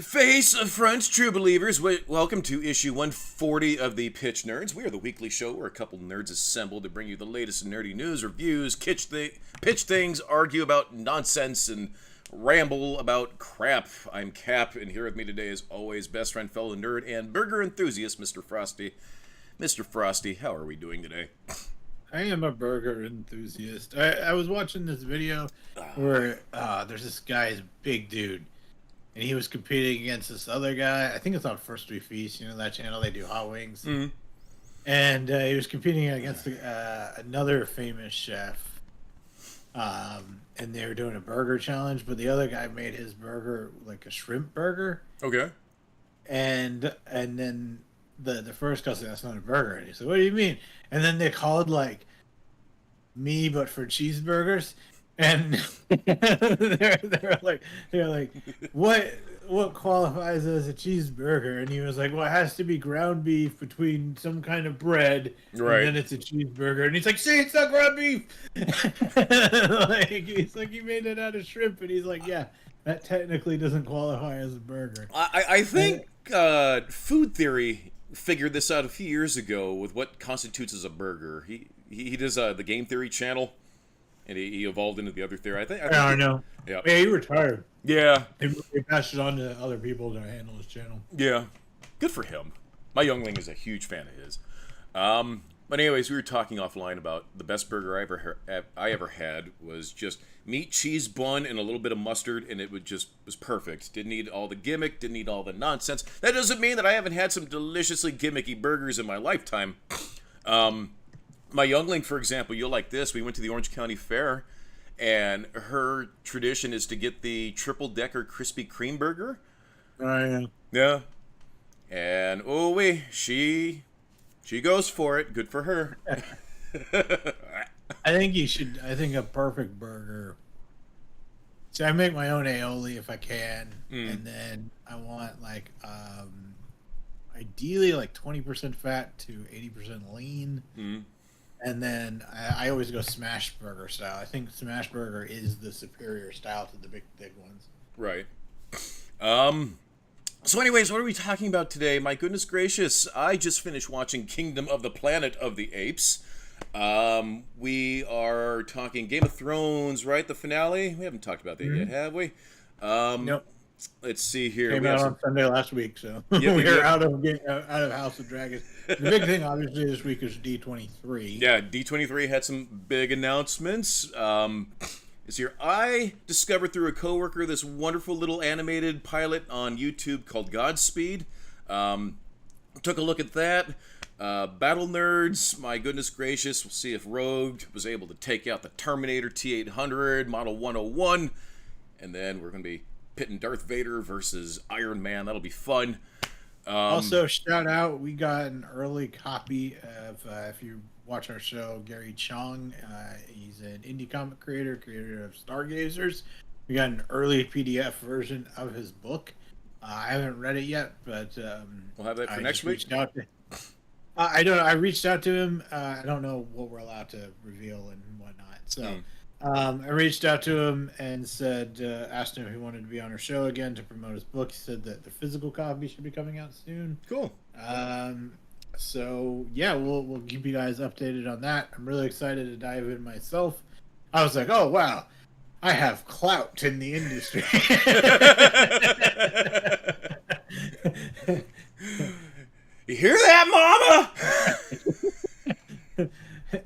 Face front, true believers, welcome to issue 140 of the Pitch Nerds. We are the weekly show where a couple nerds assemble to bring you the latest nerdy news, reviews, pitch things, argue about nonsense, and ramble about crap. I'm Cap, and here with me today is always best friend, fellow nerd, and burger enthusiast, Mr. Frosty. Mr. Frosty, how are we doing today? I am a burger enthusiast. I was watching this video where there's this guy's big dude, and he was competing against this other guy. I think it's on First We Feast, that channel. They do hot wings. Mm-hmm. And he was competing against another famous chef. And they were doing a burger challenge, but the other guy made his burger like a shrimp burger. Okay. And then the first guy said, "That's not a burger." And he said, "What do you mean?" And then they called like me, but for cheeseburgers. And they're like, what qualifies as a cheeseburger? And he was like, well, it has to be ground beef between some kind of bread, right? And then it's a cheeseburger. And he's like, see, it's not ground beef. He's like, you made it out of shrimp, and he's like, yeah, that technically doesn't qualify as a burger. I think food theory figured this out a few years ago with what constitutes as a burger. He does the Game Theory channel. And he evolved into the other theory. I think I know. Yeah. He retired. Yeah. He passed it on to other people to handle his channel. Yeah. Good for him. My youngling is a huge fan of his. But anyways, we were talking offline about the best burger I ever had was just meat, cheese, bun, and a little bit of mustard, and it was perfect. Didn't need all the gimmick, didn't need all the nonsense. That doesn't mean that I haven't had some deliciously gimmicky burgers in my lifetime. My youngling, for example, you'll like this. We went to the Orange County Fair, and her tradition is to get the triple-decker Krispy Kreme burger. Oh, yeah. Yeah. And, she goes for it. Good for her. I think a perfect burger. So I make my own aioli if I can. And then I want, ideally, 20% fat to 80% lean. And then I always go smash burger style. I think smash burger is the superior style to the big thick ones. Right. So anyways, what are we talking about today? My goodness gracious, I just finished watching Kingdom of the Planet of the Apes. We are talking Game of Thrones, right? The finale? We haven't talked about that yet, have we? Nope. Let's see here. Came out on Sunday last week, so we're out of House of Dragons. The big thing, obviously, this week is D23. Yeah, D23 had some big announcements. This here, I discovered through a coworker this wonderful little animated pilot on YouTube called Godspeed. Took a look at that. Battle nerds, my goodness gracious. We'll see if Rogue was able to take out the Terminator T-800, Model 101. And then we're going to be pitting Darth Vader versus Iron Man. That'll be fun. Also, shout out, we got an early copy of, if you watch our show, Gary Chong. He's an indie comic creator of Stargazers. We got an early PDF version of his book. I haven't read it yet, but we'll have that for next week. I reached out to him. I don't know what we're allowed to reveal and whatnot. So I reached out to him and said, asked him if he wanted to be on our show again to promote his book. He said that the physical copy should be coming out soon. Cool. So yeah, we'll keep you guys updated on that. I'm really excited to dive in myself. I was like, oh wow, I have clout in the industry. You hear that, Mama?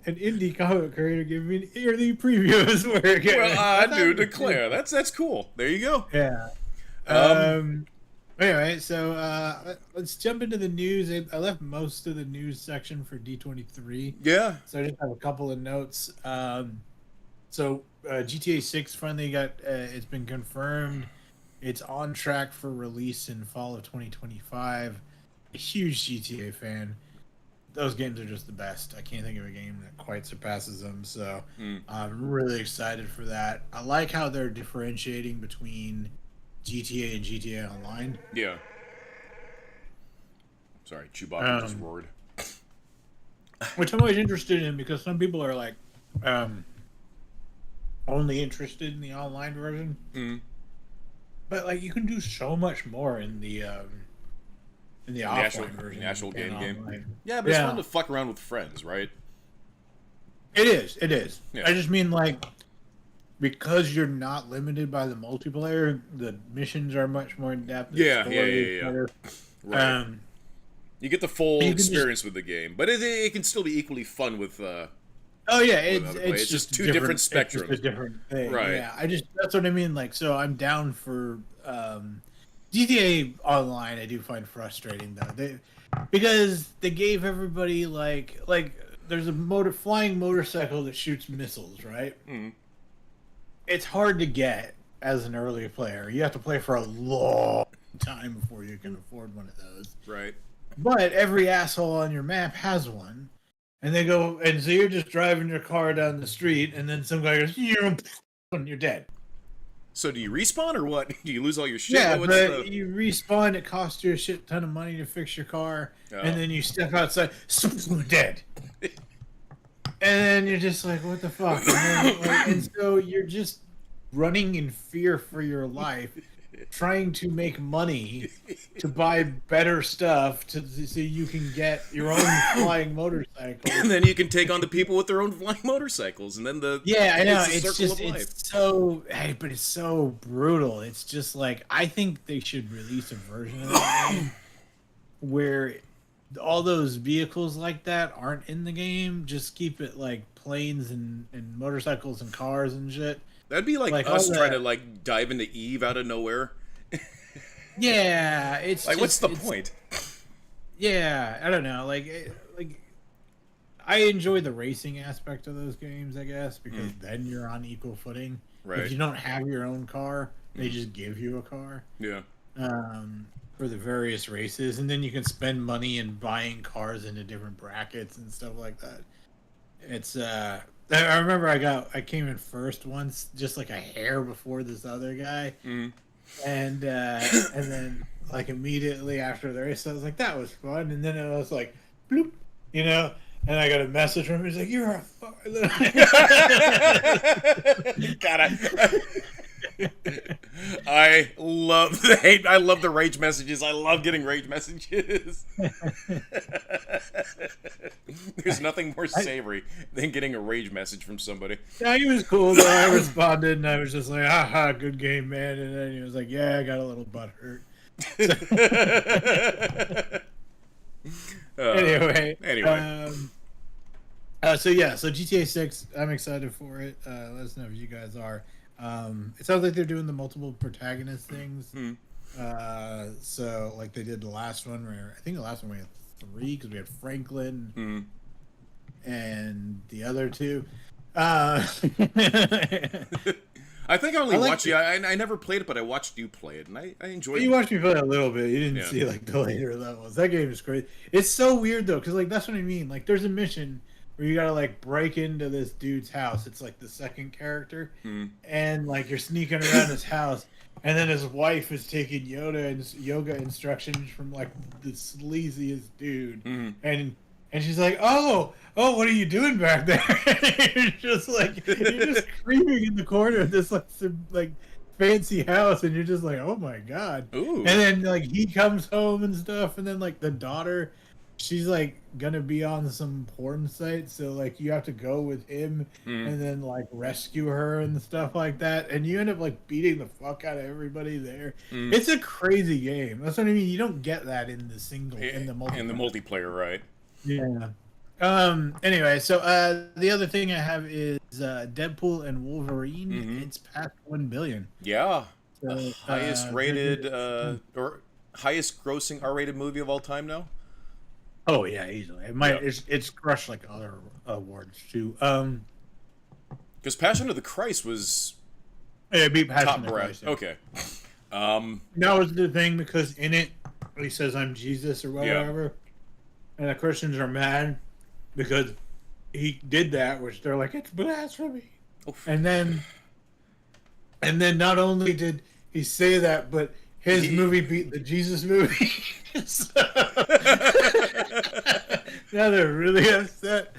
An indie comic creator gave me an early preview is where it gets. Well, I do declare. That's cool. There you go. Yeah. Anyway, so let's jump into the news. I left most of the news section for D23. Yeah. So I just have a couple of notes. So GTA 6 finally got, it's been confirmed. It's on track for release in fall of 2025. A huge GTA fan. Those games are just the best. I can't think of a game that quite surpasses them. So I'm really excited for that. I like how they're differentiating between GTA and GTA Online. Yeah. Sorry, Chewbacca just roared. Which I'm always interested in because some people are like only interested in the online version. But like you can do so much more in the offline version. The actual than game. online. Yeah, but it's fun to fuck around with friends, right? It is. It is. Yeah. I just mean like because you're not limited by the multiplayer, the missions are much more in depth. Yeah. Right. You get the full experience with the game, but it can still be equally fun with. Oh yeah, it's just two different spectrums. It's just a different thing. Right. Yeah, that's what I mean. Like, so I'm down for GTA Online. I do find frustrating though, because they gave everybody like there's a flying motorcycle that shoots missiles, right? Mm-hmm. It's hard to get as an early player. You have to play for a long time before you can afford one of those. Right. But every asshole on your map has one. And they go, and so you're just driving your car down the street, and then some guy goes, you're dead. So do you respawn or what? Do you lose all your shit? Yeah, but you respawn, it costs you a shit ton of money to fix your car, and then you step outside, dead. And then you're just like, what the fuck? And so you're just running in fear for your life, trying to make money to buy better stuff so you can get your own flying motorcycle, and then you can take on the people with their own flying motorcycles, and then I know it's so brutal. It's just like I think they should release a version of the game where all those vehicles like that aren't in the game. Just keep it like planes and motorcycles and cars and shit. That'd be like us trying to like dive into Eve out of nowhere. Yeah, it's like, what's the point? Yeah, I don't know. Like I enjoy the racing aspect of those games, I guess, because then you're on equal footing. Right. If you don't have your own car, they just give you a car. Yeah. For the various races, and then you can spend money in buying cars into different brackets and stuff like that. It's I remember I came in first once, just like a hair before this other guy. And then like immediately after the race, I was like, that was fun. And then it was like, bloop, you know. And I got a message from him. He's like, "You're a fuck." I love the hate. I love the rage messages. I love getting rage messages. There's nothing more savory than getting a rage message from somebody. Yeah, he was cool though. I responded and I was just like, "Haha, good game, man." And then he was like, "Yeah, I got a little butt hurt." Anyway. So GTA 6, I'm excited for it. Let us know if you guys are. It sounds like they're doing the multiple protagonist things. So like they did the last one, where I think the last one we had 3 because we had Franklin and the other 2. I think I only watched you. I never played it, but I watched you play it, and I enjoyed it. You watched me play a little bit. You didn't see like the later levels. That game is crazy. It's so weird though, because like that's what I mean. Like there's a mission where you gotta like break into this dude's house. It's like the second character, and like you're sneaking around his house, and then his wife is taking yoga instructions from like the sleaziest dude, and she's like, oh, what are you doing back there? you're just creeping in the corner of this like fancy house, and you're just like, oh my god. Ooh. And then like he comes home and stuff, and then like the daughter, she's like gonna be on some porn site, so like you have to go with him and then like rescue her and stuff like that, and you end up like beating the fuck out of everybody there. It's a crazy game. That's what I mean. You don't get that in the multiplayer, right? Yeah. Anyway, so the other thing I have is Deadpool and Wolverine. It's past 1 billion. Yeah. So, highest rated or highest grossing R-rated movie of all time now. Oh yeah, easily. It's crushed like other awards too. Because Passion of the Christ was it beat Passion of the Christ. Yeah. Okay. That was the thing, because in it he says I'm Jesus or whatever, and the Christians are mad because he did that, which they're like, it's blasphemy. Oof. And then not only did he say that, but his movie beat the Jesus movie. Now they're really upset.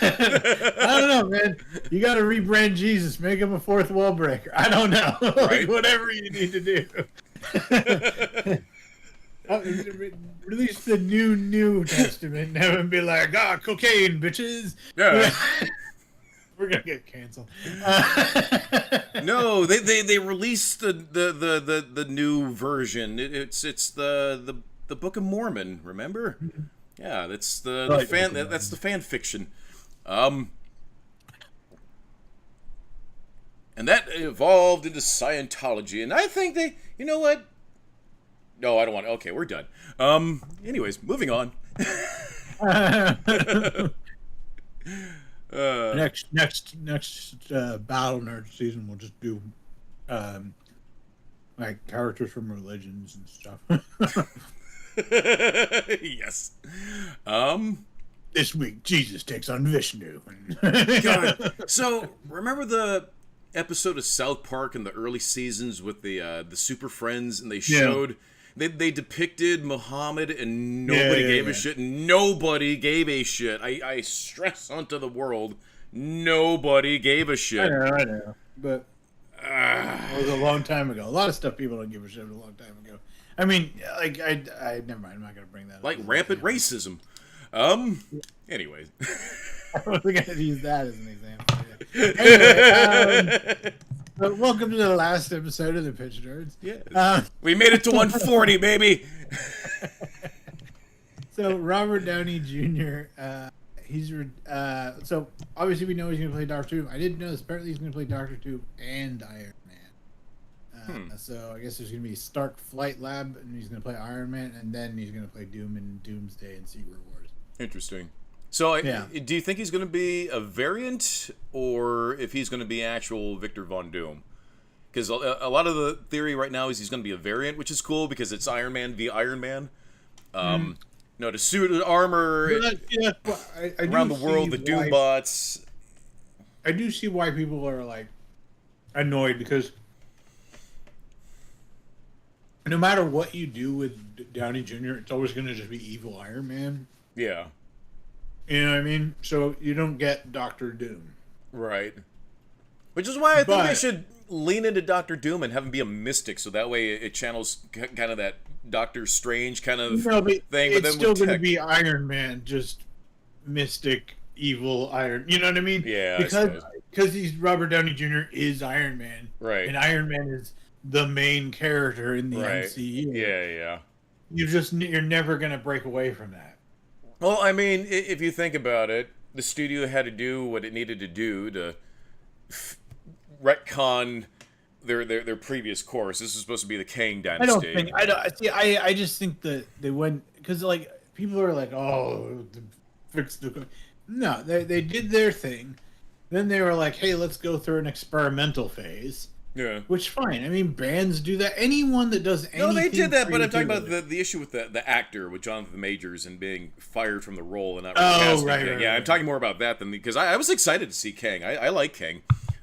I don't know, man. You got to rebrand Jesus, make him a fourth wall breaker. I don't know, Right? whatever you need to do. Release the New Testament and have him be like, cocaine, bitches. Yeah. We're gonna get canceled. No, they released the new version. It's the Book of Mormon. Remember? Yeah, that's the fan. That's the fan fiction. And that evolved into Scientology. And I think they, you know what? No, I don't want. Okay, we're done. Anyways, moving on. Next Battle Nerd season, we'll just do like characters from religions and stuff. Yes. This week, Jesus takes on Vishnu. God. So remember the episode of South Park in the early seasons with the Super Friends, and they showed they depicted Muhammad, and nobody gave a shit. Nobody gave a shit. I stress onto the world, nobody gave a shit. I know, but it was a long time ago. A lot of stuff people don't give a shit a long time ago. I mean, like I never mind. I'm not gonna bring that up. Like rampant racism. Anyways. I wasn't gonna use that as an example. Yeah. Anyway, but welcome to the last episode of the Pitch Nerds. Yeah. We made it to 140, baby. So Robert Downey Jr. So obviously we know he's gonna play Doctor Doom. I didn't know this. Apparently he's gonna play Doctor Doom and Iron Man. So I guess there's gonna be Stark Flight Lab, and he's gonna play Iron Man, and then he's gonna play Doom in Doomsday and Secret Wars. Interesting. So, do you think he's going to be a variant, or if he's going to be actual Victor Von Doom? Because a lot of the theory right now is he's going to be a variant, which is cool because it's Iron Man v Iron Man. No, the suit and armor around the world, the Doom bots. I do see why people are like annoyed, because no matter what you do with Downey Jr., it's always going to just be evil Iron Man. Yeah. You know what I mean? So you don't get Doctor Doom. Right. Which is why I think they should lean into Doctor Doom and have him be a mystic, so that way it channels kind of that Doctor Strange kind of thing. It's then still going to be Iron Man, just mystic, evil Iron. You know what I mean? Yeah. Because he's Robert Downey Jr. is Iron Man. Right. And Iron Man is the main character in the MCU. Yeah. You're never going to break away from that. Well, I mean, if you think about it, the studio had to do what it needed to do to retcon their previous course. This is supposed to be the Kang Dynasty. I just think that they went, because like people are like, fix the. No, they did their thing. Then they were like, hey, let's go through an experimental phase. Yeah. Which, fine. I mean, bands do that. Anyone that does anything. No, they did that, but I'm talking about the issue with the actor, with Jonathan Majors, and being fired from the role and not recasting Kang. I'm talking more about that than because I was excited to see Kang. I like Kang.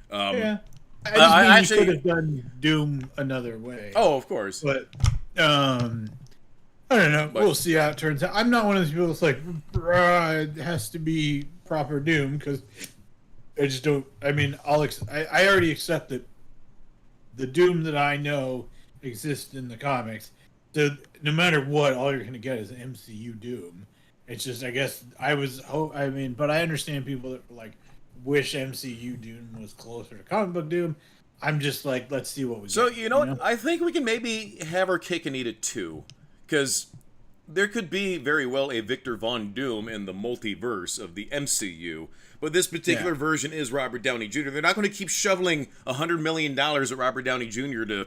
I actually could have done Doom another way. Oh, of course. But I don't know. We'll see how it turns out. I'm not one of those people that's like, it has to be proper Doom, because I just don't. I mean, I already accept that the Doom that I know exists in the comics. So no matter what, all you're going to get is MCU Doom. It's just, I guess, but I understand people that like wish MCU Doom was closer to comic book Doom. I'm just like, let's see what we So, get, you know what? I think we can maybe have our cake and eat it too. Because there could be very well a Victor Von Doom in the multiverse of the MCU. But this particular version is Robert Downey Jr. They're not going to keep shoveling $100 million at Robert Downey Jr. to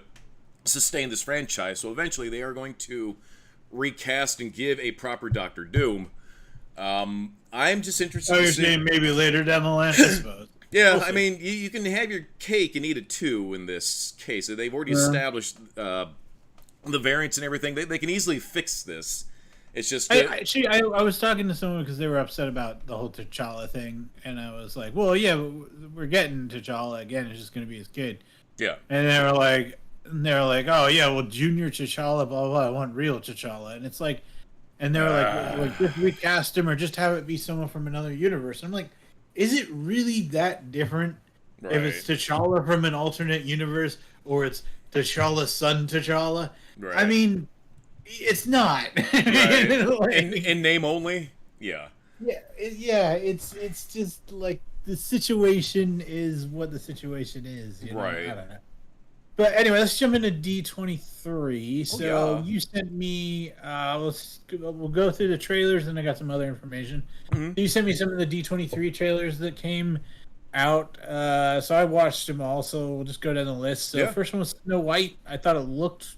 sustain this franchise. So eventually they are going to recast and give a proper Doctor Doom. I'm just interested you're saying maybe later down the line, I suppose. Yeah, I mean, you can have your cake and eat it too in this case. They've already established the variants and everything. They can easily fix this. It's just... I was talking to someone because they were upset about the whole T'Challa thing, and I was like, well, yeah, we're getting T'Challa again. It's just going to be his kid. Yeah. And they were like, oh, yeah, well, Junior T'Challa, blah, blah, blah. I want real T'Challa. And it's like, and they were like just recast him or just have it be someone from another universe. I'm like, is it really that different Right. if it's T'Challa from an alternate universe or it's T'Challa's son T'Challa? Right. I mean, it's not. Right. Like, In name only. Yeah. yeah, it's just like the situation is what the situation is. You know? Right. I don't know. But anyway, let's jump into D23. So yeah. you sent me. We'll go through the trailers, and I got some other information. Mhm. You sent me some of the D23 trailers that came out. So I watched them all. So we'll just go down the list. So Yeah. first one was Snow White. I thought it looked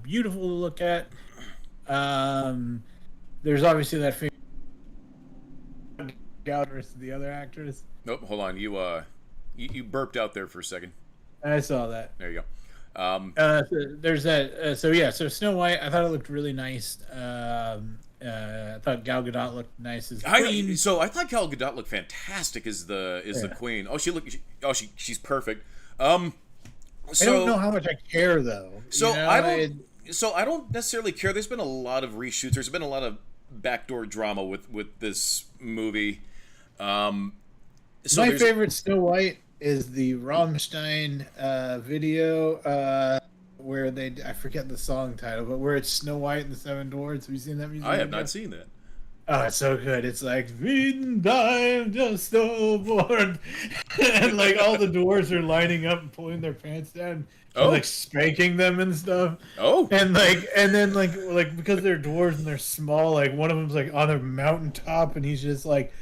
beautiful to look at. There's obviously that famous Gal versus the other actress. Nope. Hold on. You burped out there for a second. I saw that. There you go. So there's that. So Snow White. I thought it looked really nice. I thought Gal Gadot looked nice as Queen. I thought Gal Gadot looked fantastic as the Queen. Oh, she's perfect. I don't know how much I care though. So I don't necessarily care. There's been a lot of reshoots. There's been a lot of backdoor drama with this movie. My favorite Snow White is the Rammstein video where I forget the song title, but where it's Snow White and the Seven Dwarfs. Have you seen that music? I have not seen that. Oh, it's so good. It's like I'm just snowboard, and like all the dwarves are lining up and pulling their pants down, and, like spanking them and stuff. Oh, and then because they're dwarves and they're small, like one of them's like on a mountaintop and he's just like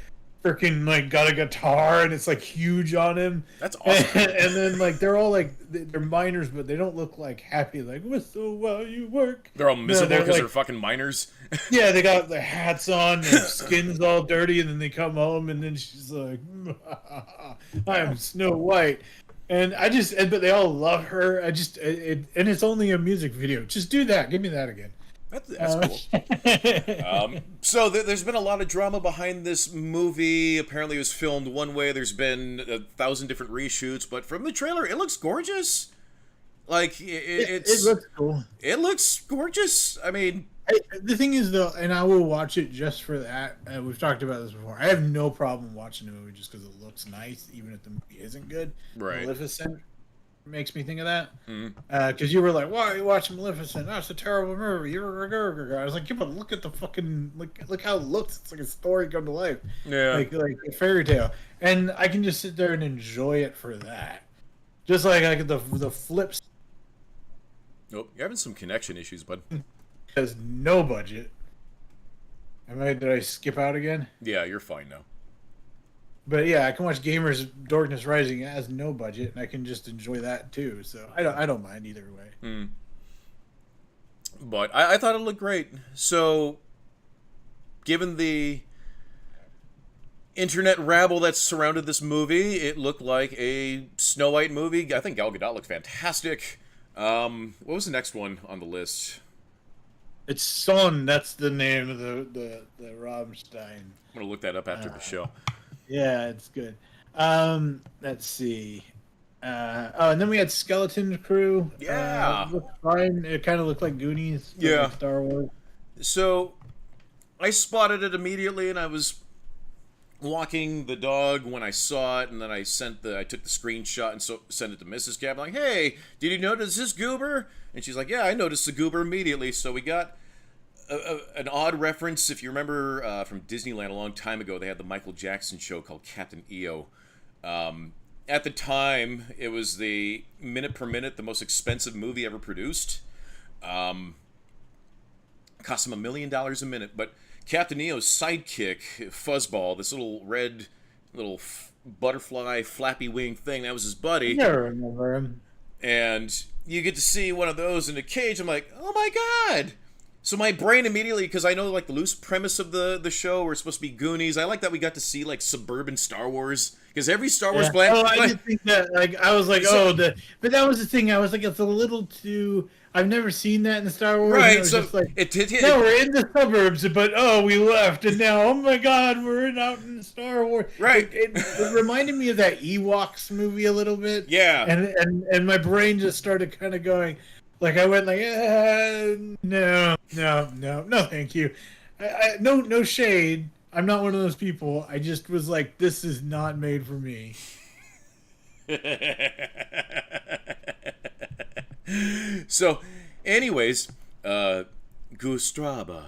freaking like got a guitar and it's like huge on him. That's awesome. And then like they're all like they're miners, but they don't look like happy. Like whistle while you work. They're all miserable because like, they're fucking miners. Yeah, they got their hats on, their skin's all dirty, and then they come home, and then she's like, "I am Snow White," but they all love her. And it's only a music video. Just do that. Give me that again. That's cool. So there's been a lot of drama behind this movie. Apparently, it was filmed one way. There's been 1,000 different reshoots, but from the trailer, it looks gorgeous. Like it looks cool. It looks gorgeous. I mean. The thing is, though, and I will watch it just for that. We've talked about this before. I have no problem watching the movie just because it looks nice, even if the movie isn't good. Right. Maleficent makes me think of that. Because you were like, "Why are you watching Maleficent? That's a terrible movie." I was like, "Yeah, but look at the fucking look how it looks. It's like a story come to life. Yeah, like a fairy tale." And I can just sit there and enjoy it for that. Just like the flips. Nope, you're having some connection issues, bud. Has no budget. Did I skip out again? Yeah, you're fine now. But yeah, I can watch Gamers Darkness Rising. It has no budget, and I can just enjoy that too. So I don't mind either way. But I thought it looked great. So, given the internet rabble that surrounded this movie, it looked like a Snow White movie. I think Gal Gadot looked fantastic. What was the next one on the list? It's Son. That's the name of the Rammstein. I'm gonna look that up after the show. Yeah, it's good. Let's see. And then we had Skeleton Crew. Yeah, looked fine. It kind of looked like Goonies. Yeah, like Star Wars. So, I spotted it immediately, and I was walking the dog when I saw it, and then I took the screenshot and sent it to Mrs. Gab. I'm like, "Hey, did you notice this goober?" And she's like, "Yeah, I noticed the goober immediately." So we got an odd reference. If you remember from Disneyland a long time ago, they had the Michael Jackson show called Captain EO. At the time, it was the minute per minute, the most expensive movie ever produced. Cost them $1 million a minute, but Captain EO's sidekick, Fuzzball, this little red, butterfly, flappy wing thing, that was his buddy. I remember him. And you get to see one of those in a cage. I'm like, oh my god! So my brain immediately, because I know like the loose premise of the show, we're supposed to be Goonies. I like that we got to see like suburban Star Wars, because every Star Wars planet. Oh, I did think that. Like I was like, but that was the thing. I was like, it's a little too. I've never seen that in Star Wars. Right, so just like, no, we're in the suburbs, but we left, and now, oh my god, we're out in Star Wars. Right. It reminded me of that Ewoks movie a little bit. Yeah. And my brain just started kind of going, like I went like, no, thank you. no shade. I'm not one of those people. I just was like, this is not made for me. So, anyways, Gustraba.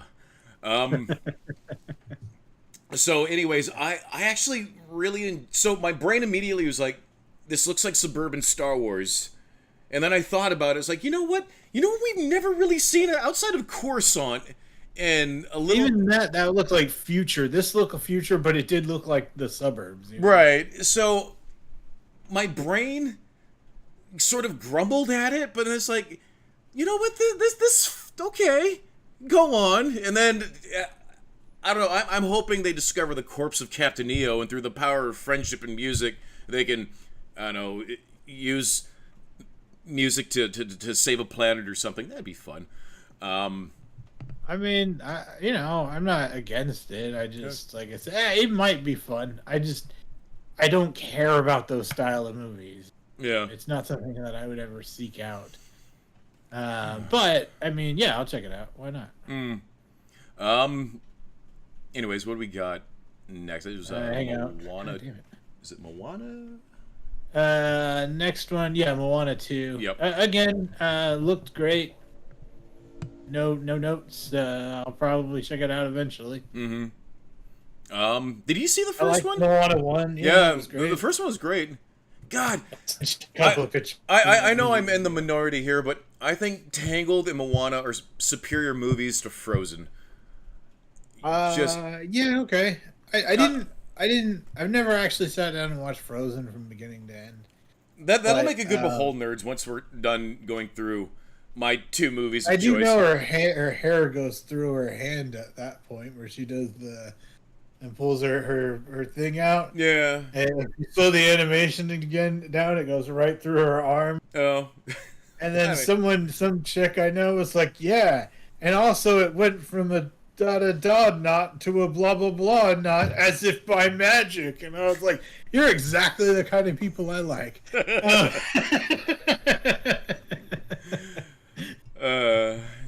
Um, so, anyways, I actually really so my brain immediately was like, this looks like suburban Star Wars, and then I thought about it. It's like, you know what? You know what we've never really seen outside of Coruscant and a little. Even that looked like future. This looked a future, but it did look like the suburbs. You know? Right. So, my brain sort of grumbled at it, but it's like, you know what? This okay, go on. And then I don't know. I'm hoping they discover the corpse of Captain EO, and through the power of friendship and music, they can, I don't know, use music to save a planet or something. That'd be fun. I mean, I'm not against it. I just, like I said, it might be fun. I don't care about those style of movies. Yeah. It's not something that I would ever seek out. But I mean, yeah, I'll check it out. Why not? Anyways, what do we got next? It was hang out. Moana. God damn it. Is it Moana? Next one, yeah, Moana 2. Yep. Again, looked great. No notes. I'll probably check it out eventually. Mm-hmm. Did you see the I first like one? Moana 1. Yeah, it was great. the first one was great. God, Couple of pictures. I know I'm in the minority here, but I think Tangled and Moana are superior movies to Frozen. Yeah, okay. I've never actually sat down and watched Frozen from beginning to end. That'll make a good Behold nerds once we're done going through my two movies of I do choice. know her hair goes through her hand at that point where she does and pulls her thing out. Yeah. And if you slow the animation again down, it goes right through her arm. Oh. And then some chick I know was like, yeah. And also it went from a da-da-da knot to a blah-blah-blah knot as if by magic. And I was like, you're exactly the kind of people I like.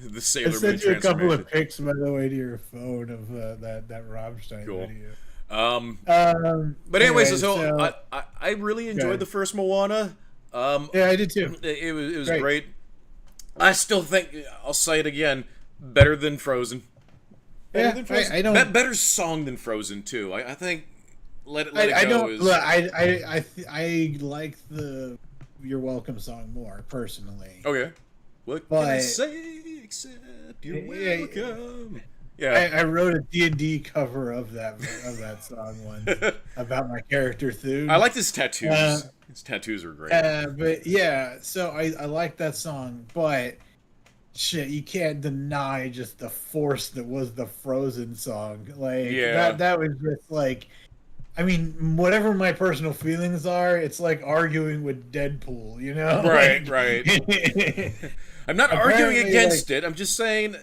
The Sailor I Moon sent you a couple transformation. of pics, by the way, to your phone of that Rammstein Cool. video. But anyways, anyway, so I really enjoyed the first Moana. Yeah, I did too. It was great. I still think, I'll say it again, better than Frozen. Better than Frozen. I don't. Better song than Frozen too. I think let it I go. don't. Look, I like the "You're Welcome" song more personally. Okay. What can I say except you're welcome? Yeah. I wrote a D&D cover of that song once about my character Thune. I like his tattoos. His tattoos are great. But yeah, so I like that song, but shit, you can't deny just the force that was the Frozen song. Like that was just like, I mean, whatever my personal feelings are, it's like arguing with Deadpool, you know? Right, like, right. I'm not arguing against it. I'm just saying.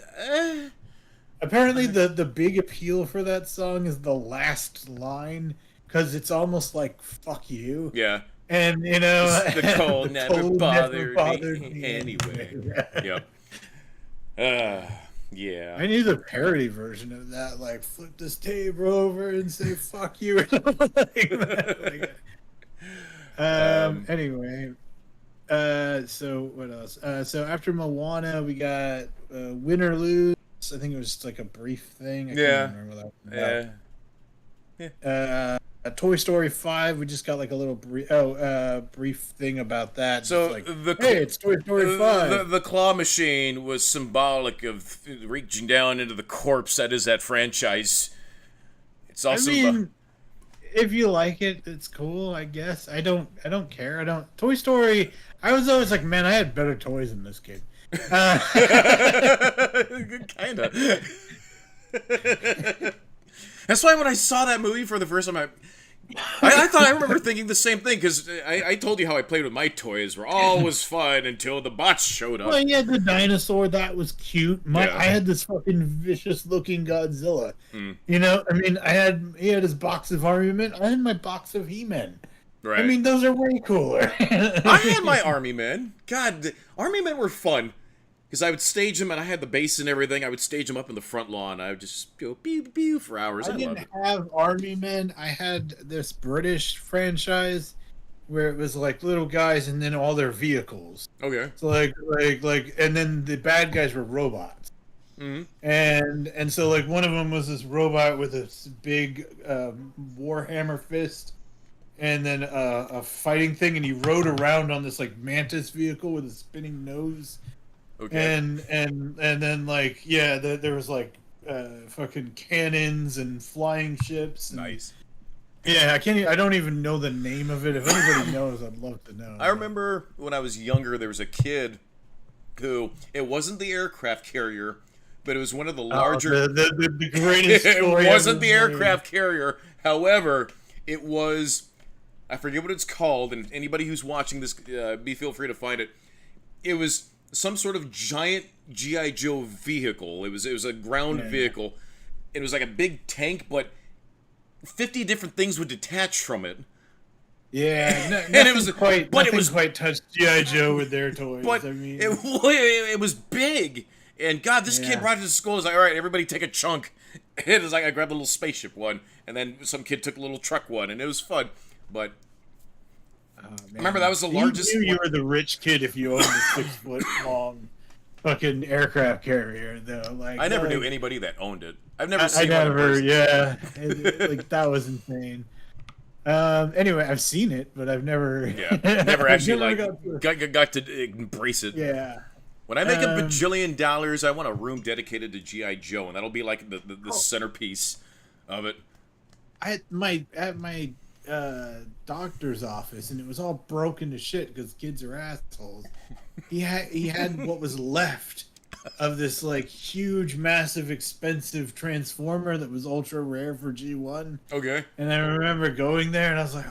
Apparently, the big appeal for that song is the last line, because it's almost like "fuck you." Yeah. And you know, the cold never bothered me me anyway. Yep. Yeah. I need a parody version of that, like flip this table over and say "fuck you" or something like that. Anyway, so what else? So after Moana, we got Win or Lose. I think it was just like a brief thing. I can't remember what that was about. Toy Story 5, we just got like a little brief thing about that. So like, hey, it's Toy Story 5. The claw machine was symbolic of reaching down into the corpse that is that franchise. It's also. I mean, if you like it, it's cool. I guess I don't care. Toy Story. I was always like, man, I had better toys than this kid. Kind of. That's why when I saw that movie for the first time, I remember thinking the same thing, because I told you how I played with my toys were always fun until the bots showed up. Well, yeah, the dinosaur, that was cute. I had this fucking vicious looking Godzilla. You know, I mean, he had his box of Army Men. I had my box of He-Men. Right. I mean, those are way cooler. I had my Army Men. God, Army Men were fun. Because I would stage them, and I had the bass and everything. I would stage them up in the front lawn. I would just go pew pew for hours. I I love didn't it. have Army Men. I had this British franchise where it was like little guys and then all their vehicles. Okay. So and then the bad guys were robots. Mm-hmm. And so like one of them was this robot with this big warhammer fist, and then a fighting thing, and he rode around on this like mantis vehicle with a spinning nose. Okay. And then like there was like fucking cannons and flying ships. And, Nice. yeah, I don't even know the name of it. If anybody knows, I'd love to know. I remember when I was younger, there was a kid who, it wasn't the aircraft carrier, but it was one of the larger. The greatest story. It wasn't ever the aircraft carrier. However, it was. I forget what it's called, and anybody who's watching this, feel free to find it. It was some sort of giant GI Joe vehicle. It was a ground vehicle. It was like a big tank, but 50 different things would detach from it. Yeah, and it was quite. But nothing it was quite touched GI Joe with their toys. But I mean, it was big. And God, this kid brought it to school. He was like, all right, everybody take a chunk. And it was like, I grabbed a little spaceship one, and then some kid took a little truck one, and it was fun. But remember, that was the largest. You knew you were the rich kid if you owned a 6 foot long fucking aircraft carrier, though. Like I never knew anybody that owned it. I've never seen I one. never, yeah. Like that was insane. Anyway, I've seen it, but I've never. Yeah, never actually never got to embrace it. Yeah. When I make $1 bajillion, I want a room dedicated to GI Joe, and that'll be like the centerpiece of it. At my doctor's office, and it was all broken to shit because kids are assholes. He had what was left of this like huge, massive, expensive transformer that was ultra rare for G1. Okay. And I remember going there, and I was like,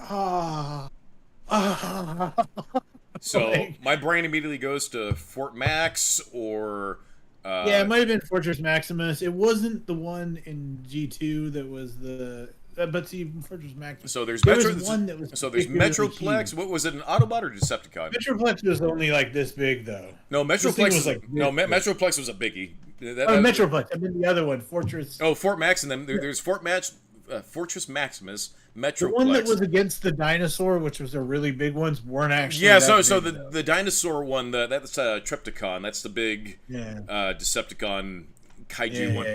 So like, my brain immediately goes to Fort Max or. Yeah, it might have been Fortress Maximus. It wasn't the one in G2 that was the. But see, Fortress Maximus. So there's there was one that was. So there's particularly Metroplex. huge. What was it? An Autobot or Decepticon? Metroplex was only like this big, though. No, Metroplex was like Metroplex was a biggie. Metroplex. I mean the other one, Fortress. Oh, Fort Max, and then there's Fortress Maximus, Metroplex. The one that was against the dinosaur, which was the really big ones, weren't actually. Yeah, that so big, the dinosaur one, that's Tripticon. That's the big yeah. Decepticon kaiju one.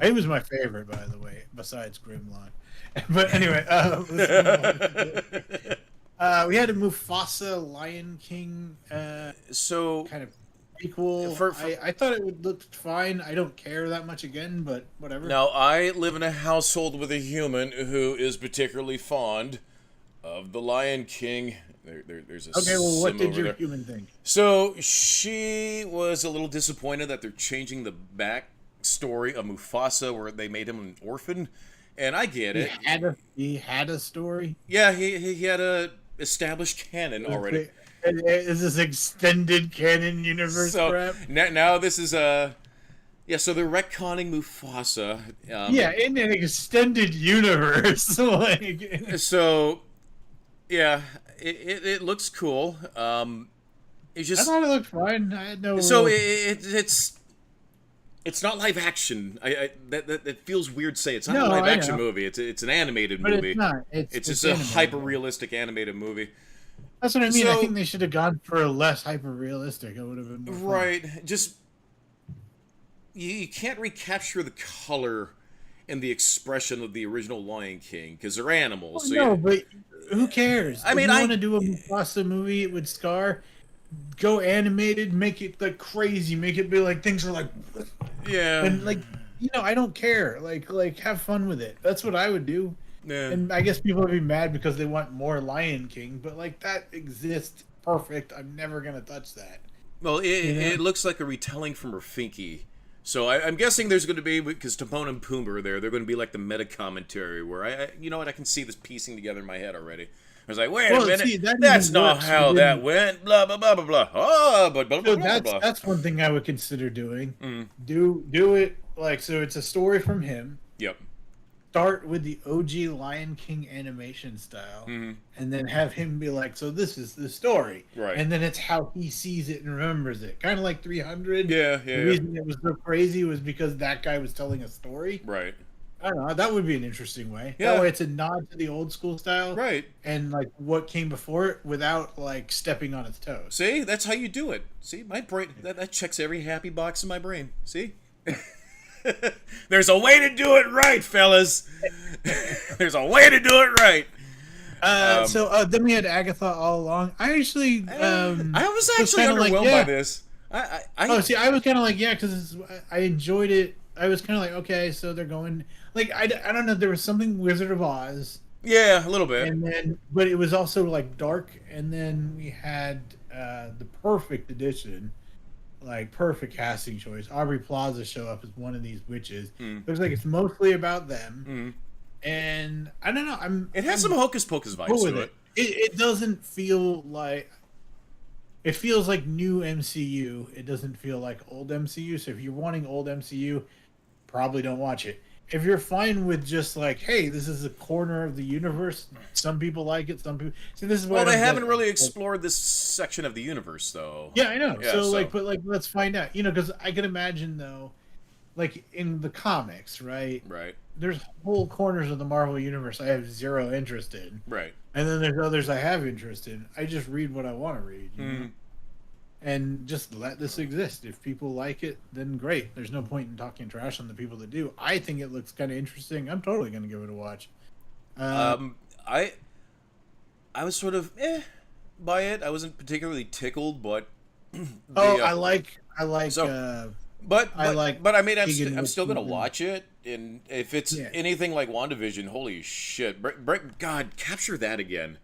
It was my favorite, by the way, besides Grimlock. But anyway, we had a Mufasa Lion King So kind of prequel. I thought it would look fine. I don't care that much again, but whatever. Now, I live in a household with a human who is particularly fond of the Lion King. There's a okay, well, what sim did over your there. human think? So she was a little disappointed that they're changing the backstory of Mufasa, where they made him an orphan, and I get it. He had a story. Yeah, he had a established canon already. Is this extended canon universe crap? Now this is so they're retconning Mufasa. Yeah, in an extended universe. Like, so, yeah, it looks cool. It's just I thought it looked fine. I had no. So it's not live action. That feels weird to say. It's not a live action movie. It's an animated movie. It's not. It's just a hyper realistic animated movie. That's what I mean. I think they should have gone for a less hyper realistic. It would have been more fun. Right. Just you can't recapture the color and the expression of the original Lion King because they're animals. But who cares? I mean, I want to do a Mufasa movie with Scar. Go animated, make it like crazy, make it be like things are like, yeah, and like I don't care. Like have fun with it. That's what I would do. Yeah. And I guess people would be mad because they want more Lion King, but like that exists perfect. I'm never gonna touch that. Well, it looks like a retelling from Rafiki. So I'm guessing there's going to be, because Timon and Pumbaa are there, they're going to be like the meta commentary where I can see this piecing together in my head already. I was like, wait a minute, see, that's not how that went. Blah blah blah blah blah. Oh, but blah blah blah blah. That's one thing I would consider doing. Mm. Do it like so. It's a story from him. Yep. start with the OG Lion King animation style, and then have him be like, "So this is the story," Right. and then it's how he sees it and remembers it, kind of like 300. Yeah, The reason it was so crazy was because that guy was telling a story. Right. I don't know. That would be an interesting way. Yeah. That way, it's a nod to the old school style, Right. and like what came before it, without like stepping on its toes. See, that's how you do it. See, my brain that checks every happy box in my brain. See, there's a way to do it right, fellas. There's a way to do it right. So then we had Agatha all along. I actually, I was actually underwhelmed by this. I was kind of like, yeah, because I enjoyed it. I was kind of like, okay, so they're going like I don't know. There was something Wizard of Oz, yeah, a little bit, and then but it was also like dark, and then we had the perfect edition, like perfect casting choice. Aubrey Plaza show up as one of these witches. Looks like it's mostly about them, and I don't know. It has some hocus pocus vibes to it. It doesn't feel like. It feels like new MCU. It doesn't feel like old MCU. So if you're wanting old MCU, probably don't watch it. If you're fine with just like, hey, this is a corner of the universe. Some people like it. Some people. See, this is what. Well, they haven't really explored this section of the universe, though. Yeah, I know. Yeah, so let's find out. Because I can imagine though, like in the comics, right? Right. There's whole corners of the Marvel universe I have zero interest in. Right. And then there's others I have interest in. I just read what I want to read. You know? And just let this exist. If people like it, then great. There's no point in talking trash on the people that do. I think it looks kind of interesting. I'm totally going to give it a watch. I was sort of by it. I wasn't particularly tickled, but I like. So, but I mean, I'm still gonna watch it, and if it's anything like WandaVision, holy shit! God, capture that again,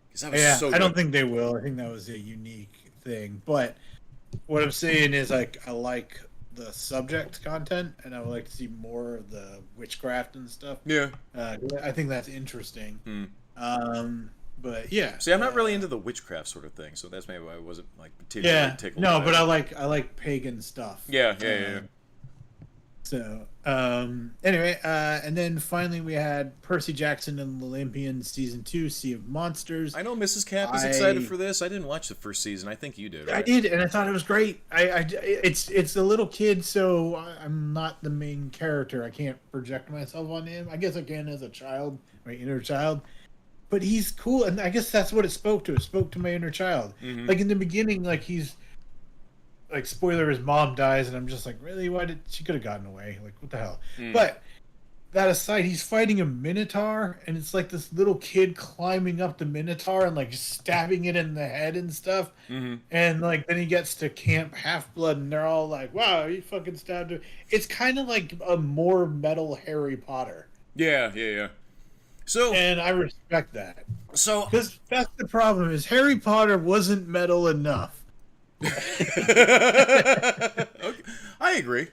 because that was so good. I don't think they will. I think that was a unique thing. But what I'm saying is, like, I like the subject content, and I would like to see more of the witchcraft and stuff. Yeah, I think that's interesting. But yeah. See, I'm not really into the witchcraft sort of thing, so that's maybe why I wasn't like particularly tickled. No, but I like pagan stuff. Yeah. So anyway, and then finally we had Percy Jackson and the Olympians season 2, Sea of Monsters. I know Mrs. Cap is excited for this. I didn't watch the first season. I think you did. Right? I did, and I thought it was great. It's a little kid, so I'm not the main character. I can't project myself on him. I guess I can as a child, my inner child. But he's cool, and I guess that's what it spoke to. It spoke to my inner child. Like in the beginning, like he's like, spoiler, his mom dies, and I'm just like, really? Why did she could have gotten away? Like, what the hell? But that aside, he's fighting a minotaur, and it's like this little kid climbing up the minotaur and like stabbing it in the head and stuff. And like then he gets to Camp Half-Blood, and they're all like, wow, he fucking stabbed him. It's kind of like a more metal Harry Potter. Yeah. So, and I respect that. So, because that's the problem, is Harry Potter wasn't metal enough. Okay. I agree.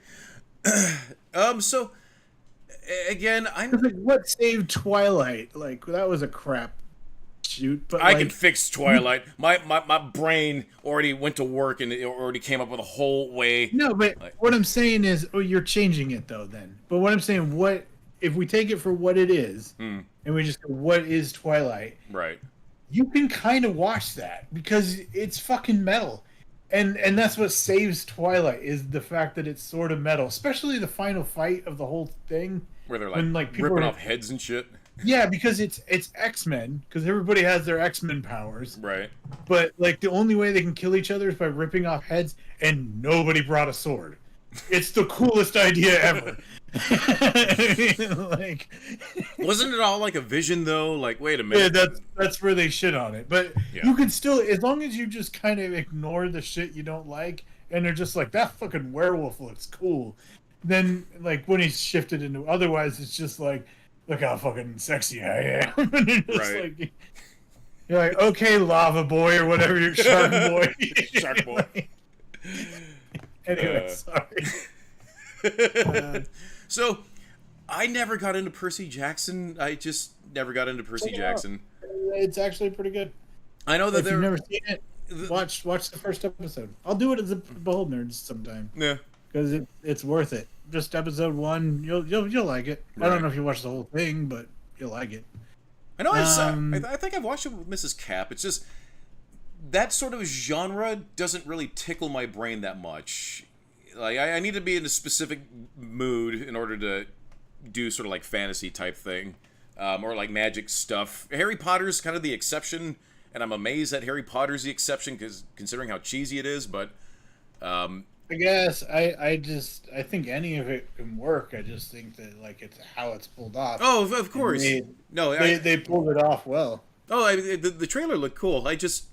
So again, I'm like, what saved Twilight? Like, that was a crap shoot. But I can fix Twilight. My brain already went to work and it already came up with a whole way. No, but what I'm saying is, you're changing it though. Then, but what I'm saying, what if we take it for what it is, and we just go, what is Twilight? Right. You can kind of watch that because it's fucking metal. And that's what saves Twilight, is the fact that it's sort of metal, especially the final fight of the whole thing, where they're like people ripping off heads and shit. Yeah, because it's X-Men, because everybody has their X-Men powers, right? But like the only way they can kill each other is by ripping off heads, and nobody brought a sword. It's the coolest idea ever. Like, wasn't it all like a vision though? Like, wait a minute. Yeah, that's where they shit on it. But you can still, as long as you just kind of ignore the shit you don't like, and they're just like, that fucking werewolf looks cool. Then, like, when he's shifted into, otherwise it's just like, look how fucking sexy I am. And right. Like, you're like, okay, lava boy, or whatever, you're shark boy. Shark boy. Anyway, sorry. So, I never got into Percy Jackson. I just never got into Percy Jackson. It's actually pretty good. I know that if you've never seen it, watch the first episode. I'll do it as a Behold Nerd sometime. Yeah. because it's worth it. Just episode 1, you'll like it. I don't Right. know if you watch the whole thing, but you'll like it. I know Um, I think I've watched it with Mrs. Cap. It's just that sort of genre doesn't really tickle my brain that much. Like I need to be in a specific mood in order to do sort of like fantasy type thing, or like magic stuff. Harry Potter's kind of the exception, and I'm amazed that Harry Potter's the exception because considering how cheesy it is. But I guess I think any of it can work. I just think that like it's how it's pulled off. oh, of course, They no, they pulled it off well. the trailer looked cool. I just,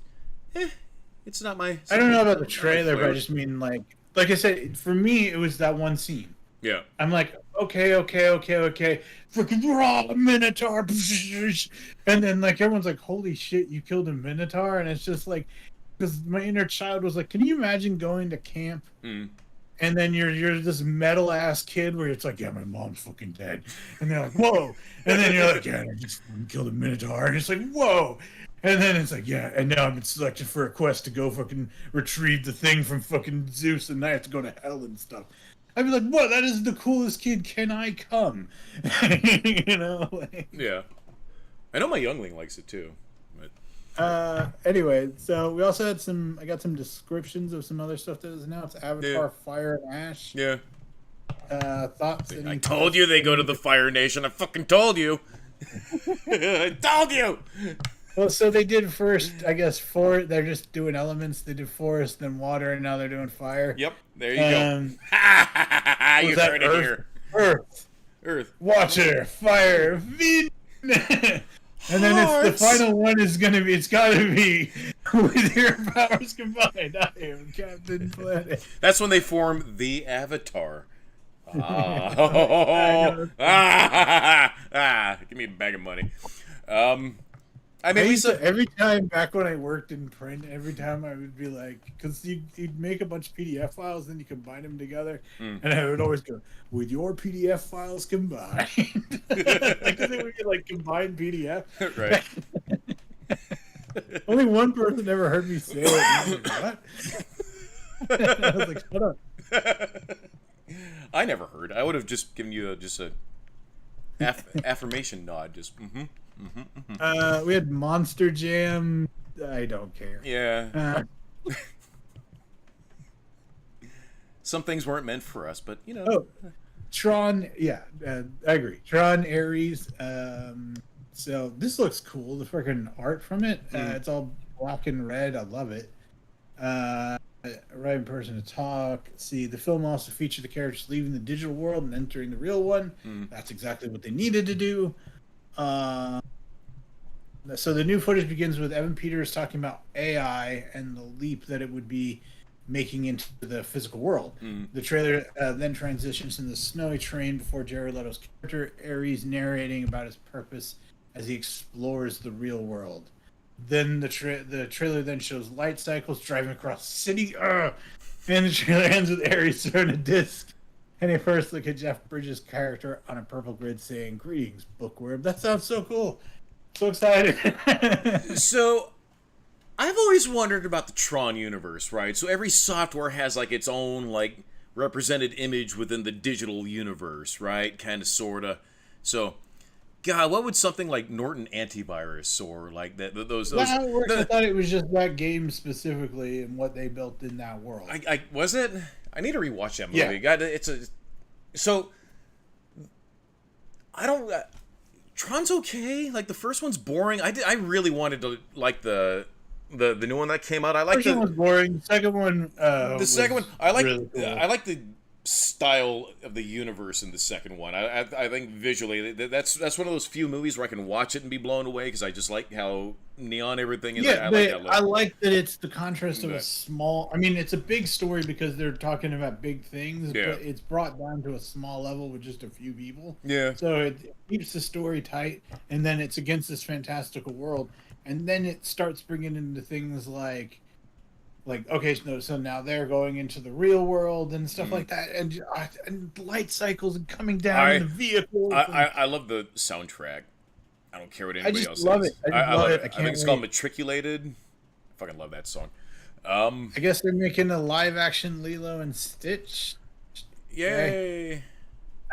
it's not my. I don't know about the not my trailer, but I flavor. just mean like I said, for me it was that one scene. Yeah. I'm like, okay, freaking raw Minotaur, and then like everyone's like, holy shit, you killed a Minotaur, and it's just like, because my inner child was like, can you imagine going to camp Mm. and then you're this metal ass kid where it's like, yeah, my mom's fucking dead, and they're like, whoa, and then you're like, yeah, I just fucking killed a Minotaur, and it's like, whoa. And then it's like, yeah, and now I've been selected for a quest to go fucking retrieve the thing from fucking Zeus, and I have to go to hell and stuff. I'd be like, what? That is the coolest kid. Can I come? You know? Like, Yeah. I know my youngling likes it too. But anyway, so we also had I got some descriptions of some other stuff that was announced. Avatar, Yeah. Fire, and Ash. yeah. Thoughts? I told you they go to the Fire Nation. I fucking told you. I told you. Well, so they did first, I guess, they're just doing elements. They did forest, then water, and now they're doing fire. Yep. There you go. You Was that heard it Earth? here. Earth, Earth. water, fire, wind. And then it's the Hearts. final one is gonna be. It's gotta be with your powers combined. I am Captain Planet. That's when they form the Avatar. Ah. know. Give me a bag of money. I I mean, used Lisa. to, every time back when I worked in print, every time I would be like, because you'd make a bunch of PDF files, then you combine them together, and I would always go, with your PDF files combined. Because they would get like combined PDF. Right. Only one person ever heard me say it. And I was like, what? I was like, shut up. I never heard. I would have just given you just a affirmation nod. Just We had Monster Jam. I don't care. yeah. Some things weren't meant for us, but you know. Oh, Tron. Yeah, I agree. Tron, Ares. So this looks cool. The freaking art from it. It's all black and red. I love it. Right in person to talk. See, the film also featured the characters leaving the digital world and entering the real one. That's exactly what they needed to do. So the new footage begins with Evan Peters talking about AI and the leap that it would be making into the physical world. The trailer then transitions in the snowy terrain before Jared Leto's character Ares narrating about his purpose as he explores the real world. Then the trailer then shows light cycles driving across the city, and the trailer ends with Ares throwing a disc. And a first look at Jeff Bridges' character on a purple grid saying, "Greetings, bookworm." That sounds so cool. So excited. So, I've always wondered about the Tron universe, right? So every software has like its own like represented image within the digital universe, right? Kind of, sorta. So, God, what would something like Norton Antivirus or like those? That's how it works. I thought it was just that game specifically and what they built in that world. I was it. I need to rewatch that movie. Yeah. God, so. I don't. Tron's okay. Like the first one's boring. I really wanted to like the new one that came out. I like First one was boring. The second one. the second one. I like really cool. I like the style of the universe in the second one. I think visually that's one of those few movies where I can watch it and be blown away because I just like how neon everything is. Yeah, I I look. like that it's the contrast of Yeah. a small. I mean, it's a big story because they're talking about big things, Yeah. but it's brought down to a small level with just a few people. Yeah. So it keeps the story tight, and then it's against this fantastical world, and then it starts bringing into things like okay, so now they're going into the real world and stuff like that, and light cycles and coming down the vehicles. I love the soundtrack. I don't care what anybody just else love says. it. I just love it. I I can't think it's called wait. Matriculated. I fucking love that song. I guess they're making a live action Lilo and Stitch Okay? Yay!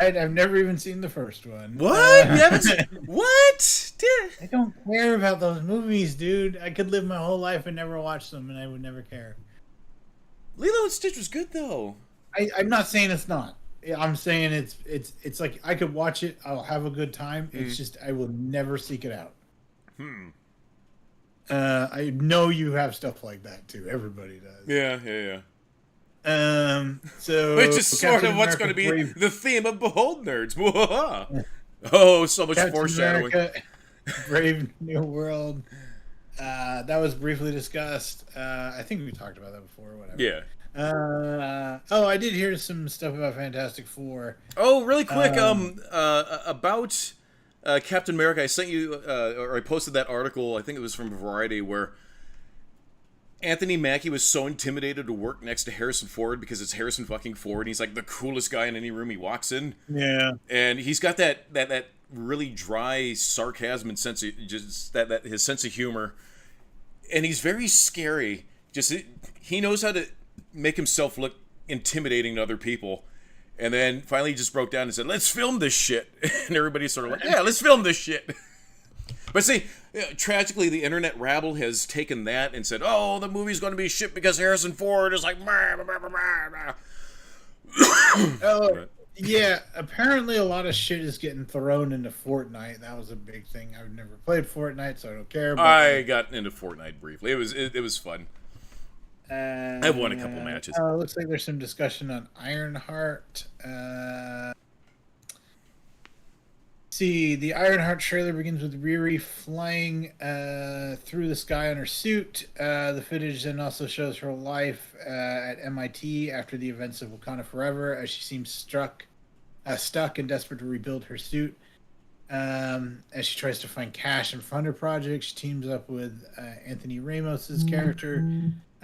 I've never even seen the first one. What? You haven't? What? I don't care about those movies, dude. I could live my whole life and never watch them, and I would never care. Lilo and Stitch was good though. I'm not saying it's not. I'm saying it's like I could watch it. I'll have a good time. It's just I will never seek it out. Hmm. I know you have stuff like that too. Everybody does. Yeah. So Which is sort Captain of what's America going to be Brave, the theme of Behold Nerds. Oh, so much Captain foreshadowing. America, Brave New World. That was briefly discussed. I think we talked about that before. Whatever. Yeah. I did hear some stuff about Fantastic Four. Oh, really quick. About Captain America, I sent you, or I posted that article. I think it was from Variety, where Anthony Mackie was so intimidated to work next to Harrison Ford because it's Harrison fucking Ford. And he's like the coolest guy in any room he walks in. Yeah. And he's got that really dry sarcasm and sense of just that his sense of humor. And he's very scary. He knows how to make himself look intimidating to other people. And then finally he just broke down and said, "Let's film this shit." And everybody's sort of like, "Yeah, let's film this shit." But see, tragically, the internet rabble has taken that and said, "Oh, the movie's going to be shit because Harrison Ford is like..." Yeah, apparently a lot of shit is getting thrown into Fortnite. That was a big thing. I've never played Fortnite, so I don't care. But I got into Fortnite briefly. It was fun. I've won a couple matches. Looks like there's some discussion on Ironheart. See, the Ironheart trailer begins with Riri flying through the sky in her suit. The footage then also shows her life at MIT after the events of Wakanda Forever, as she seems stuck and desperate to rebuild her suit. As she tries to find cash and fund her project, she teams up with Anthony Ramos's character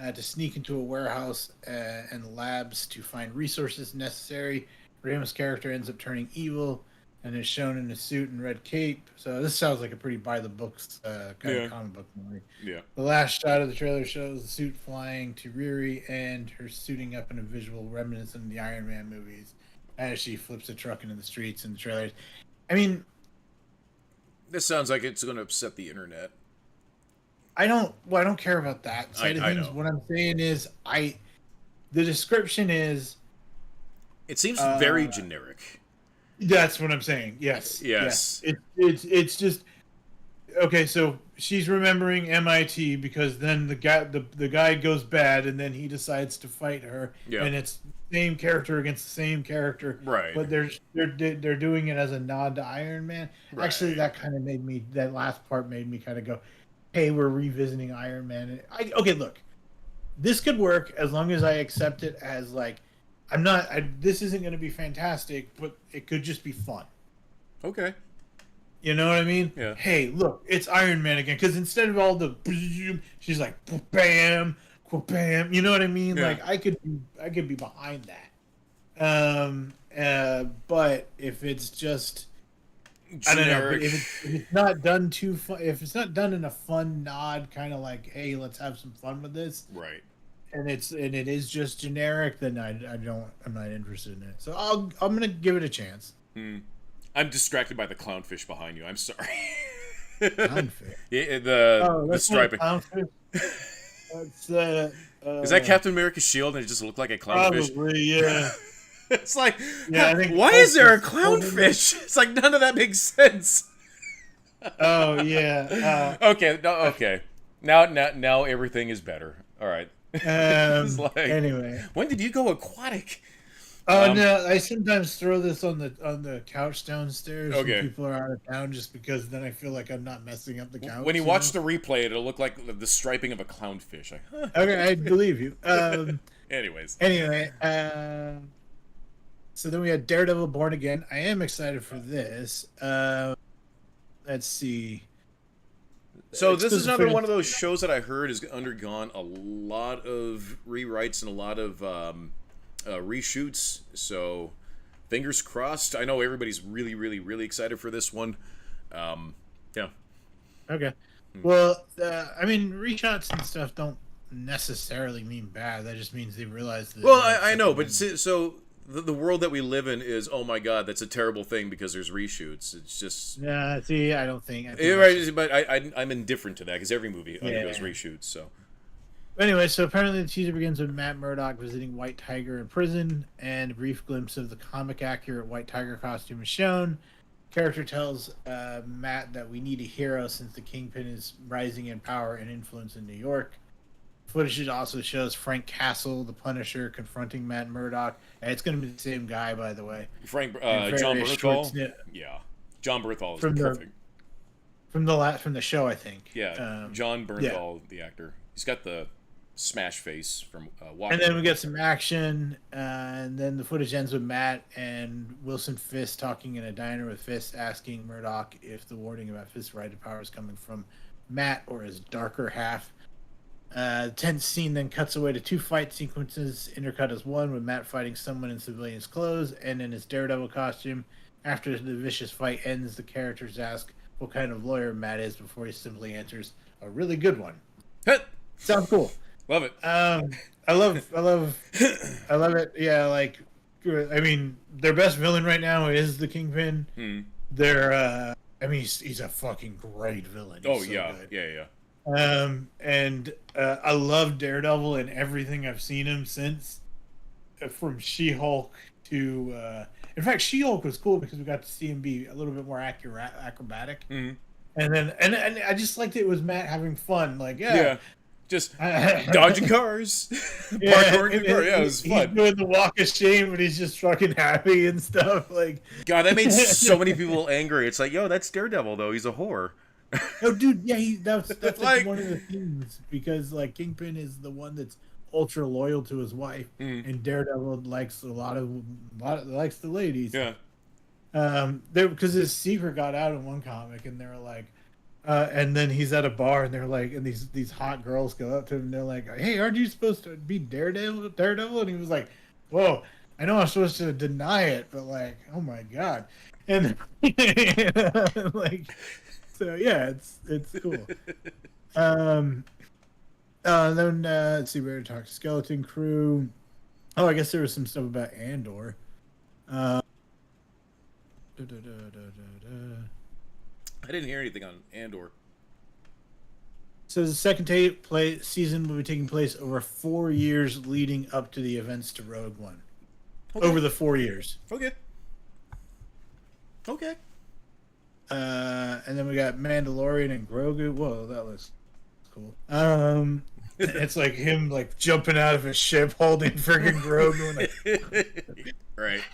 to sneak into a warehouse and labs to find resources necessary. Ramos' character ends up turning evil and is shown in a suit and red cape. So this sounds like a pretty by-the-books kind of comic book movie. Yeah. The last shot of the trailer shows the suit flying to Riri and her suiting up in a visual reminiscent of the Iron Man movies as she flips a truck into the streets in the trailers. I mean, this sounds like it's going to upset the internet. I don't care about that side of things. Know. What I'm saying is the description is it seems very generic. That's what I'm saying. Yes. It's just okay. So she's remembering MIT because then the guy goes bad and then he decides to fight her. Yeah. And it's same character against the same character. Right. But they're doing it as a nod to Iron Man. Right. Actually, that last part made me kind of go, "Hey, we're revisiting Iron Man." Okay, look, this could work as long as I accept it as like. This isn't going to be fantastic, but it could just be fun. Okay. You know what I mean? Yeah. Hey, look, it's Iron Man again. Because instead of all the, she's like, bam, bam. You know what I mean? Yeah. Like I could be behind that. But if it's just, generic. I don't know. But if it's not done too fun, if it's not done in a fun nod, kind of like, hey, let's have some fun with this. Right. And it is just generic, then I'm not interested in it. So I'm gonna give it a chance. I'm distracted by the clownfish behind you. I'm sorry. Clownfish. Yeah, the striping. Clownfish. That's, is that Captain America's shield and it just looked like a clownfish? Probably, yeah. It's like, yeah, I think why is there a clownfish? It's like none of that makes sense. Oh yeah. Okay. Now everything is better. All right. Anyway, when did you go aquatic? No, I sometimes throw this on the couch downstairs when people are out of town, just because then I feel like I'm not messing up the couch. When you watch the replay, it'll look like the striping of a clownfish. Okay, I believe you. Anyway, so then we had Daredevil Born Again. I am excited for this. Let's see. So this is another one of those shows that I heard has undergone a lot of rewrites and a lot of reshoots. So fingers crossed. I know everybody's really, really, really excited for this one. Yeah. Okay. Well, I mean, reshots and stuff don't necessarily mean bad. That just means they realize that. Well, I know, but so the world that we live in is, oh my god, that's a terrible thing because there's reshoots. It's just Yeah, see, I don't think. I think you're that's just right, but I'm indifferent to that because every movie undergoes yeah. reshoots. So Anyway, so apparently the teaser begins with Matt Murdock visiting White Tiger in prison, and a brief glimpse of the comic accurate White Tiger costume is shown. Character tells Matt that we need a hero since the Kingpin is rising in power and influence in New York. Footage also shows Frank Castle, the Punisher, confronting Matt Murdock. And it's going to be the same guy, by the way. Frank And John very short Bernthal, snip yeah, John Bernthal is from perfect. from the show, I think. Yeah, John Yeah. Bernthal, the actor. He's got the smash face from And Walking. then we get some action, and then the footage ends with Matt and Wilson Fisk talking in a diner with Fisk, asking Murdoch if the warning about Fisk's right to power is coming from Matt or his darker half. Tense scene then cuts away to two fight sequences, intercut as one with Matt fighting someone in civilian's clothes and in his Daredevil costume. After the vicious fight ends, the characters ask what kind of lawyer Matt is before he simply answers, "A really good one." Sounds cool. Love it. I love it. Yeah, like, I mean, their best villain right now is the Kingpin. Hmm. I mean, he's a fucking great villain. Oh He's so yeah, good. yeah, yeah. And I love Daredevil and everything I've seen him since, from She-Hulk to, in fact, She-Hulk was cool because we got to see him be a little bit more acrobatic. Hmm. And then, and I just liked it was Matt having fun. Like, Yeah. yeah. Just dodging cars, parkouring in the car. Yeah, it was he's fun. doing the walk of shame, but he's just fucking happy and stuff. Like, God, that made so many people angry. It's like, yo, that's Daredevil though. He's a whore. oh, dude, yeah, that's like, Like- one of the things because like Kingpin is the one that's ultra loyal to his wife, and Daredevil likes a lot likes the ladies. Yeah. There because his secret got out in one comic, and they were like. And then he's at a bar, and they're like, and these hot girls go up to him, and they're like, "Hey, aren't you supposed to be Daredevil?" And he was like, "Whoa, I know I'm supposed to deny it, but like, oh my god!" And like, so yeah, it's cool. Then let's see, we're gonna talk Skeleton Crew. Oh, I guess there was some stuff about Andor. Da, da, da, da, da, da. I didn't hear anything on Andor. So the second season will be taking place over 4 years leading up to the events to Rogue One. Okay. Over the 4 years. Okay. Okay. And then we got Mandalorian and Grogu. Whoa, that looks cool. It's like him like jumping out of his ship holding friggin' Grogu. Right.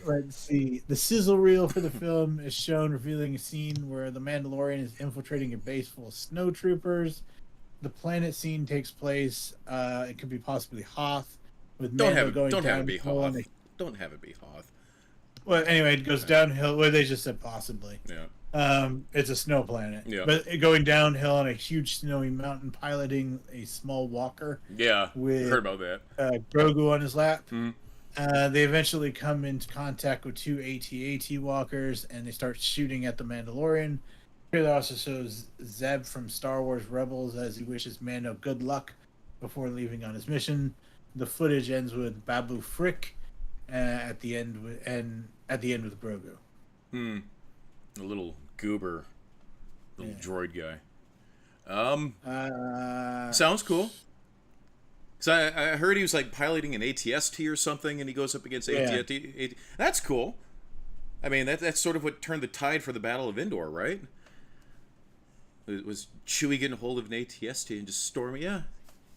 Let's see. The sizzle reel for the film is shown, revealing a scene where the Mandalorian is infiltrating a base full of snowtroopers. The planet scene takes place. It could be possibly Hoth, with Mando going don't have it be downhill on Hoth. a- Don't have it be Hoth. Well, anyway, it goes downhill. Well, they just said possibly. Yeah. It's a snow planet. Yeah. But going downhill on a huge snowy mountain, piloting a small walker. Yeah. With Heard about that. Grogu on his lap. Mhm. They eventually come into contact with two AT-AT walkers, and they start shooting at the Mandalorian. Here, they also shows Zeb from Star Wars Rebels as he wishes Mando good luck before leaving on his mission. The footage ends with Babu Frick at the end with Grogu. A little goober, little droid guy. Sounds cool. So I heard he was like piloting an ATST or something, and he goes up against ATST. That's cool. I mean, that's sort of what turned the tide for the Battle of Endor, right? It was Chewie getting hold of an ATST and just storming. Yeah,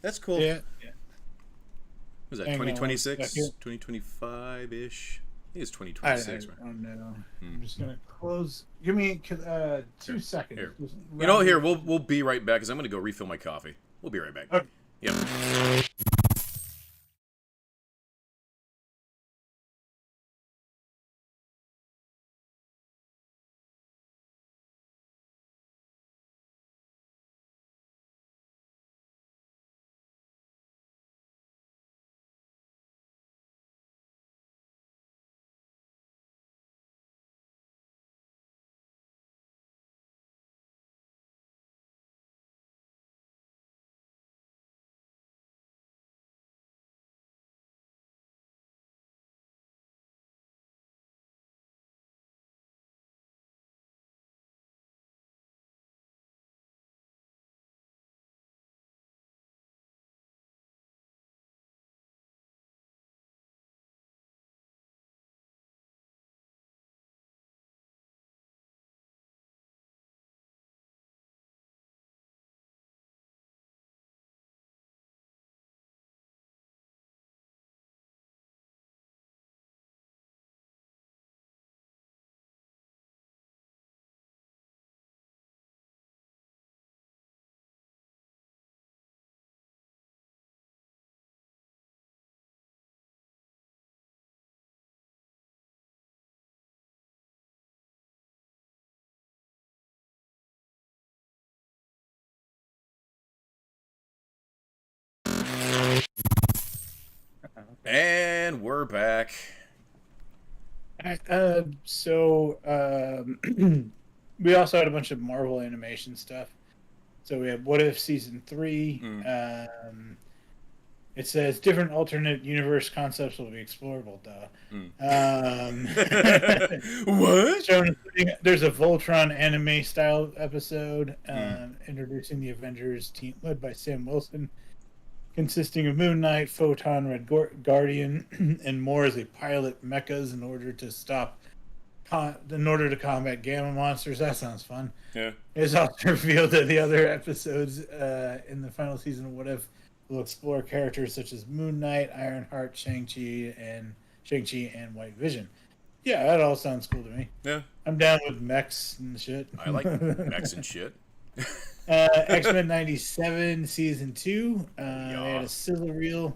that's cool. Yeah. Was that 2026, 2025-ish? I think it's 2026. I don't know. I'm just gonna close. Give me 2 seconds. Here. Just You know, here we'll be right back because I'm gonna go refill my coffee. We'll be right back. Okay. Yep. And we're back. We also had a bunch of Marvel animation stuff. So we have What If Season 3. Mm. It says different alternate universe concepts will be explorable, duh. Mm. Um, What? there's a Voltron anime style episode introducing the Avengers team led by Sam Wilson, consisting of Moon Knight, Photon, Red Guardian, and more as they pilot mechas in order to combat gamma monsters. That sounds fun. Yeah. It's also revealed that the other episodes in the final season of What If will explore characters such as Moon Knight, Ironheart, Shang-Chi, and White Vision. Yeah, that all sounds cool to me. Yeah. I'm down with mechs and shit. I like mechs and shit. X-Men 97 Season 2. They had a sizzle reel.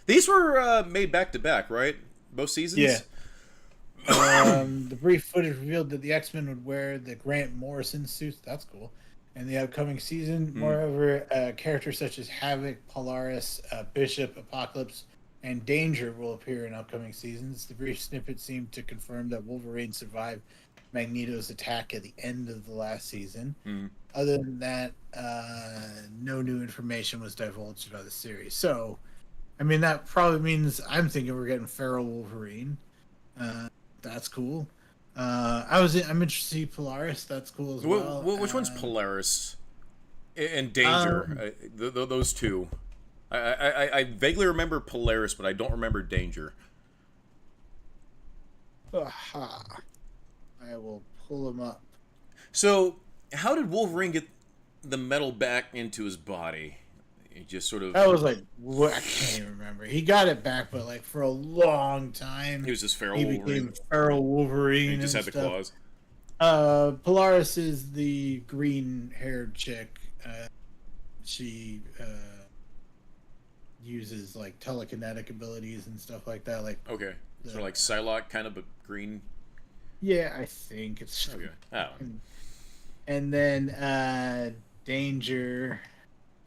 These were made back to back, right? Both seasons? Yeah. The brief footage revealed that the X-Men would wear the Grant Morrison suits. That's cool. In the upcoming season, moreover, characters such as Havoc, Polaris, Bishop, Apocalypse, and Danger will appear in upcoming seasons. The brief snippet seemed to confirm that Wolverine survived Magneto's attack at the end of the last season. Other than that, no new information was divulged about the series. So, I mean, that probably means I'm thinking we're getting feral Wolverine. That's cool. I'm interested to see Polaris. That's cool as well. Which one's Polaris and Danger? Those two. I vaguely remember Polaris, but I don't remember Danger. Aha. I will pull him up. So, how did Wolverine get the metal back into his body? He just sort of... That was like... I can't even remember. He got it back, but like for a long time. He was just feral Wolverine. He became feral Wolverine. He just had the claws. Polaris is the green-haired chick. She uses like telekinetic abilities and stuff like that. Like okay, sort of like Psylocke, kind of, but green. Yeah, I think it's okay. Oh. And then Danger.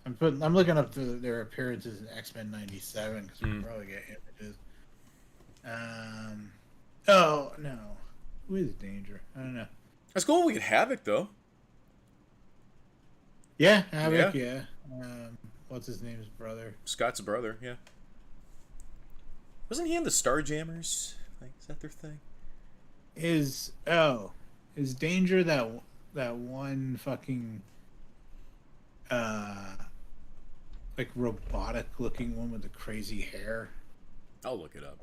I'm looking up their appearances in X-Men 97 because we'll probably get images. Oh no, who is Danger? I don't know. That's cool. We get Havoc though. Yeah, Havoc. Yeah. What's his name's brother? Scott's brother. Yeah. Wasn't he in the Starjammers? Like, is that their thing? Is Danger that one fucking like robotic looking one with the crazy hair? I'll look it up.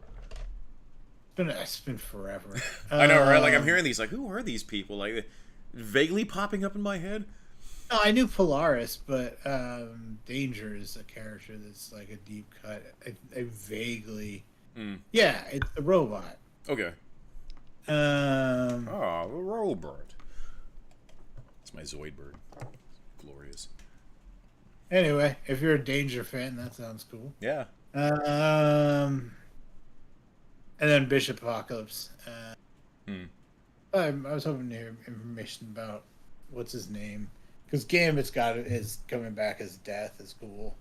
It's been forever. I know, right? Like, I'm hearing these, like, who are these people? Like, vaguely popping up in my head. No, I knew Polaris, but Danger is a character that's like a deep cut. I vaguely... Yeah, it's a robot. Okay. The robot. It's my Zoidberg. Glorious. Anyway, if you're a Danger fan, that sounds cool. Yeah. And then Bishop Apocalypse. I was hoping to hear information about what's his name, because Gambit's is coming back as Death. Is cool.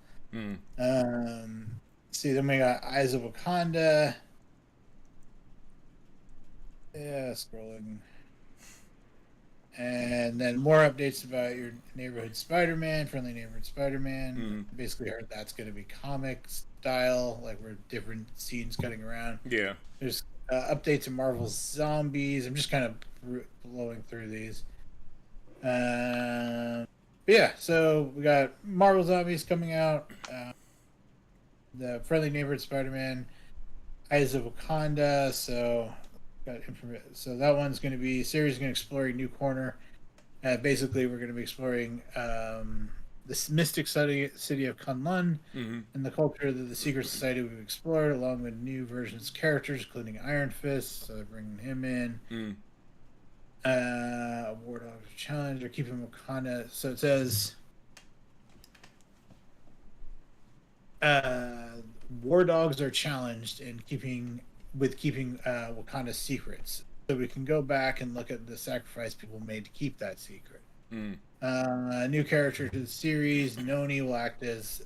See, then we got Eyes of Wakanda. Yeah, scrolling. And then more updates about your neighborhood Spider-Man, friendly neighborhood Spider-Man. Basically heard that's going to be comic style, like where different scenes cutting around. Yeah. There's updates to Marvel's Zombies. I'm just kind of blowing through these. Yeah, so we got Marvel Zombies coming out. The friendly neighborhood Spider-Man, Eyes of Wakanda. So that one's going to be series going to explore a new corner. Basically, we're going to be exploring this mystic city of Kunlun and the culture that the secret society we've explored, along with new versions of characters, including Iron Fist. So they're bringing him in. War Dogs challenge or keeping Wakanda. So it says War Dogs are challenged in keeping Wakanda's secrets. So we can go back and look at the sacrifice people made to keep that secret. New character to the series, Noni will act as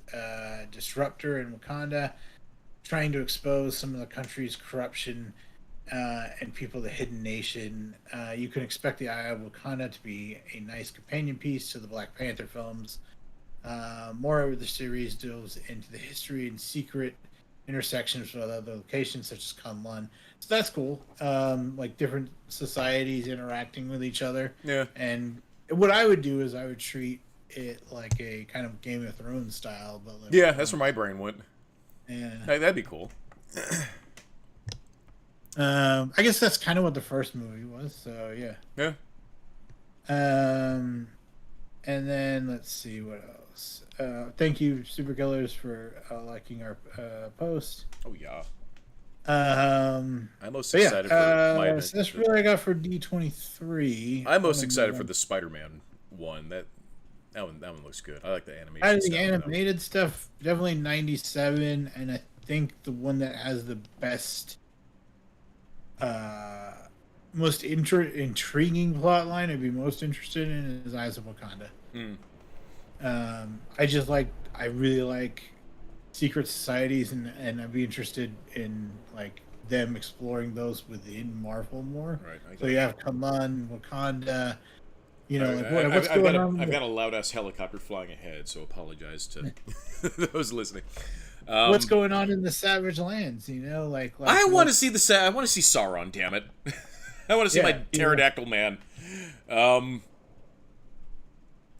disruptor in Wakanda, trying to expose some of the country's corruption and people of the hidden nation. You can expect the Eye of Wakanda to be a nice companion piece to the Black Panther films. Moreover, the series delves into the history and secret intersections with other locations such as Kunlun. So that's cool. Like different societies interacting with each other. Yeah. And what I would do is I would treat it like a kind of Game of Thrones style, but like, Yeah, that's where my brain went. Yeah. Hey, that'd be cool. I guess that's kind of what the first movie was. So yeah. Yeah. And then let's see what else. Thank you, Super Killers, for liking our post. Oh yeah. I'm most excited for my. So that's what I got for D23. I'm most excited for the Spider-Man one. That one looks good. I like the animation. Out of the animated stuff, definitely 97, and I think the one that has the best, most intriguing plot line I'd be most interested in is Eyes of Wakanda. I really like secret societies, and I'd be interested in like them exploring those within Marvel more. Right. So you have Kaman, Wakanda. You know, what's going on? I've got a loud ass helicopter flying ahead, so apologize to those listening. What's going on in the Savage Lands? You know, like I want to see I want to see Sauron. Damn it! I want to see my pterodactyl man.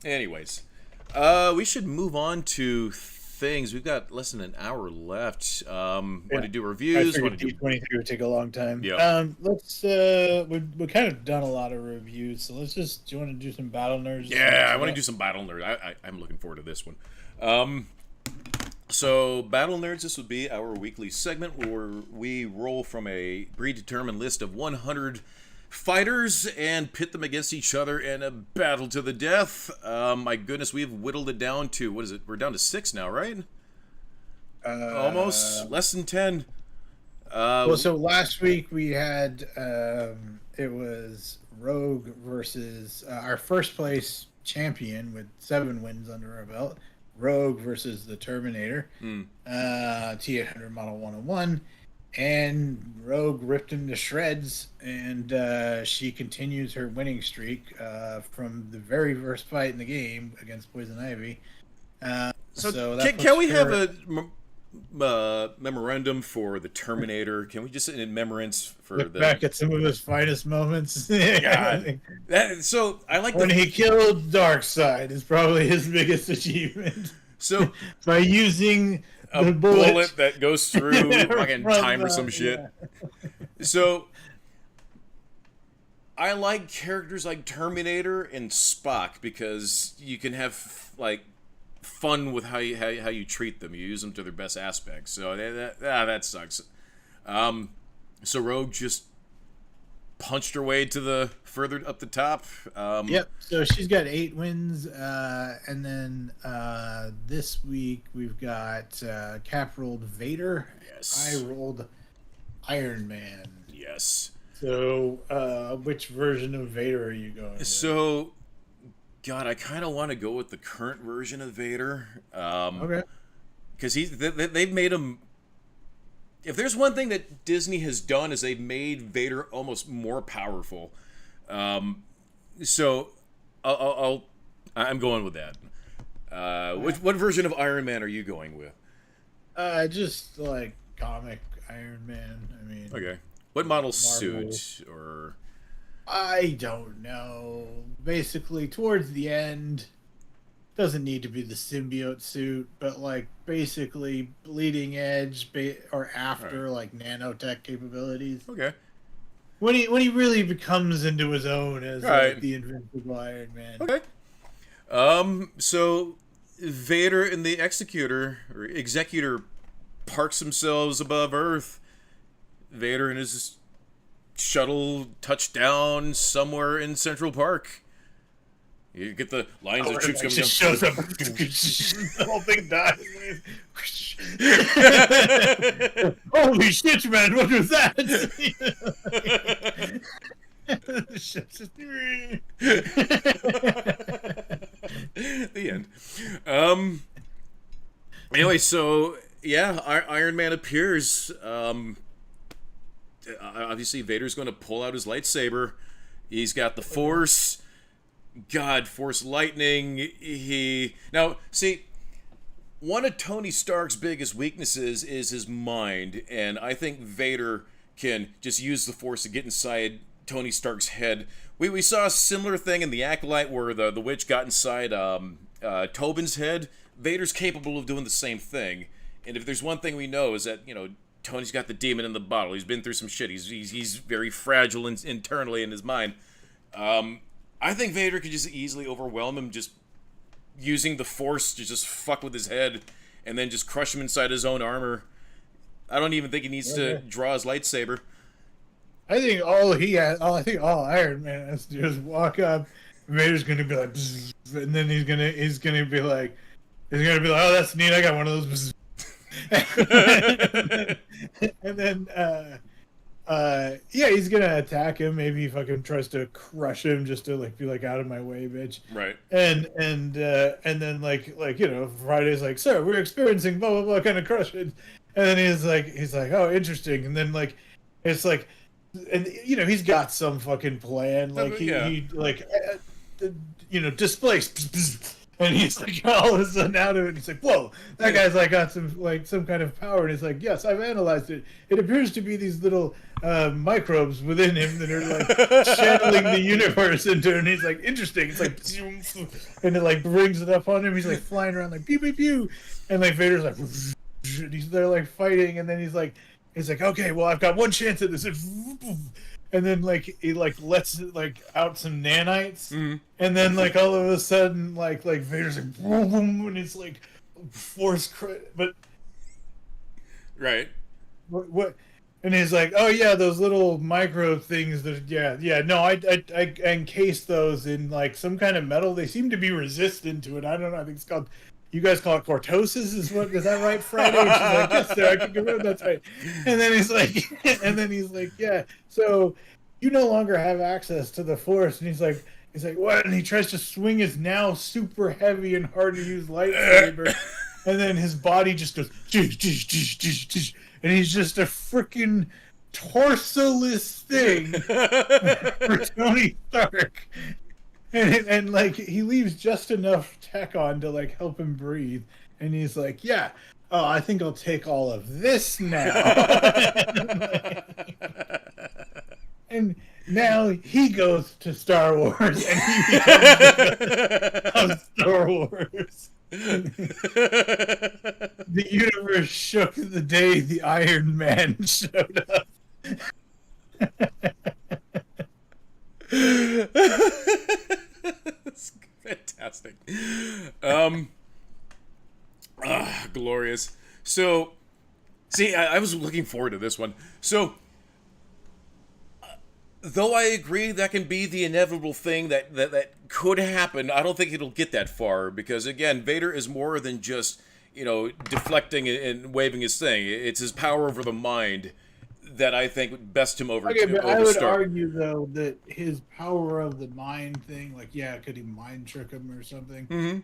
Anyways, we should move on to things. We've got less than an hour left. Want to do reviews? I figured D23 would take a long time. Yeah. Let's we've kind of done a lot of reviews, so let's just. Do you want to do some Battle Nerds? Yeah, I want to do some Battle Nerds. I'm looking forward to this one. So Battle Nerds, this would be our weekly segment where we roll from a predetermined list of 100 fighters and pit them against each other in a battle to the death. My goodness, we've whittled it down to, what is it? We're down to 6 now, right? Almost. Less than 10. Well, so last week we had, it was Rogue versus our first place champion with 7 wins under our belt. Rogue versus the Terminator. T-800 Model 101. And Rogue ripped him to shreds, and she continues her winning streak from the very first fight in the game against Poison Ivy. So can we have a memorandum for the Terminator? Can we just in remembrance for look back at some of his finest moments? God. So I like when he killed Darkseid is probably his biggest achievement. So by using a bullet that goes through fucking time or some shit. Yeah. So I like characters like Terminator and Spock because you can have like fun with how you treat them. You use them to their best aspects. So that sucks. So Rogue just punched her way to the further up the top. Yep. So she's got 8 wins, and then this week we've got Cap rolled Vader. Yes. I rolled Iron Man. Yes. So which version of Vader are you going with? So, God, I kind of want to go with the current version of Vader. Okay. Because they've made him. If there's one thing that Disney has done is they've made Vader almost more powerful. So I'm going with that. What version of Iron Man are you going with? Just like comic Iron Man. I mean, okay. What model suit or? I don't know. Basically, towards the end, doesn't need to be the symbiote suit, but like basically bleeding edge or after like nanotech capabilities. Okay. When he really becomes into his own as like, the invincible Iron Man. Okay. So Vader and the Executor parks themselves above Earth. Vader and his shuttle touch down somewhere in Central Park. You get the lines of troops coming down. Shows up. The whole thing dies. Holy shit, man! What was that? Anyway, so yeah, Iron Man appears. Obviously, Vader's going to pull out his lightsaber. He's got the Force. God, Force lightning. He now see. One of Tony Stark's biggest weaknesses is his mind, and I think Vader can just use the Force to get inside Tony Stark's head. We saw a similar thing in the Acolyte where the witch got inside Tobin's head. Vader's capable of doing the same thing, and if there's one thing we know is that Tony's got the demon in the bottle. He's been through some shit. He's very fragile internally in his mind. I think Vader could just easily overwhelm him, just using the Force to just fuck with his head and then just crush him inside his own armor. I don't even think he needs to draw his lightsaber. I think all Iron Man has to do is walk up. Vader's gonna be like, bzz, and then he's gonna be like, oh, that's neat. I got one of those. and then he's gonna attack him. Maybe he fucking tries to crush him just to like be like, out of my way, bitch. Right. And then like Friday's like, sir, we're experiencing blah blah blah kind of crushing. And then he's like, oh, interesting. And then like it's like, and he's got some fucking plan. Like he like displace. And he's like all of a sudden out of it. He's like, "Whoa, that guy's like got some kind of power." And he's like, "Yes, I've analyzed it. It appears to be these little microbes within him that are like channeling the universe into." And he's like, "Interesting." It's like, and it like brings it up on him. He's like flying around like pew pew pew, and like Vader's like, they're like fighting, and then he's like, "Okay, well, I've got one chance at this." And then like he like lets like out some nanites, and then like all of a sudden like Vader's like boom, boom, and it's like Force but right. What? And he's like, oh yeah, those little micro things that no, I encased those in like some kind of metal. They seem to be resistant to it. I don't know. I think it's called. You guys call it cortosis, is that right, Friday? And she's like, yes, sir, I can confirm that's right. And then he's like, yeah, so you no longer have access to the Force. And he's like, what? And he tries to swing his now super heavy and hard to use lightsaber, and then his body just goes, and he's just a freaking torso-less thing for Tony Stark. And like he leaves just enough tech on to like help him breathe, and he's like, "Yeah, oh, I think I'll take all of this now." And now he goes to Star Wars, and he becomes Star Wars. The universe shook the day the Iron Man showed up. That's fantastic. Glorious. So, see, I was looking forward to this one. So, though I agree that can be the inevitable thing that could happen, I don't think it'll get that far because, again, Vader is more than just, deflecting and waving his thing. It's his power over the mind that I think would best him over. Okay, but I would Stark. argue though that his power of the mind thing, like, could he mind trick him or something? Mm-hmm.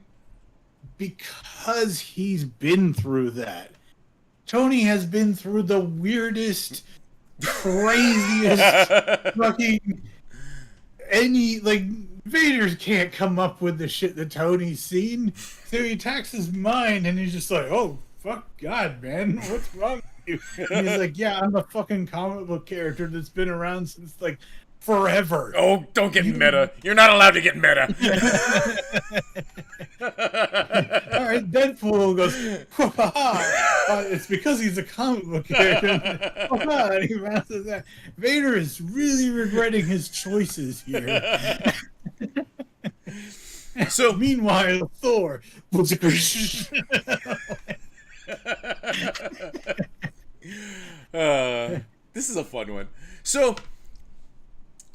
Because he's been through that. Tony has been through the weirdest, craziest fucking Vader can't come up with the shit that Tony's seen. So he attacks his mind and he's just like, oh fuck God, man, what's wrong? And he's like, yeah, I'm a fucking comic book character that's been around since like forever. Oh, don't get meta. You're not allowed to get meta. All right, Deadpool goes, it's because he's a comic book character. And he bounces that. Vader is really regretting his choices here. So meanwhile, Thor. This is a fun one. So,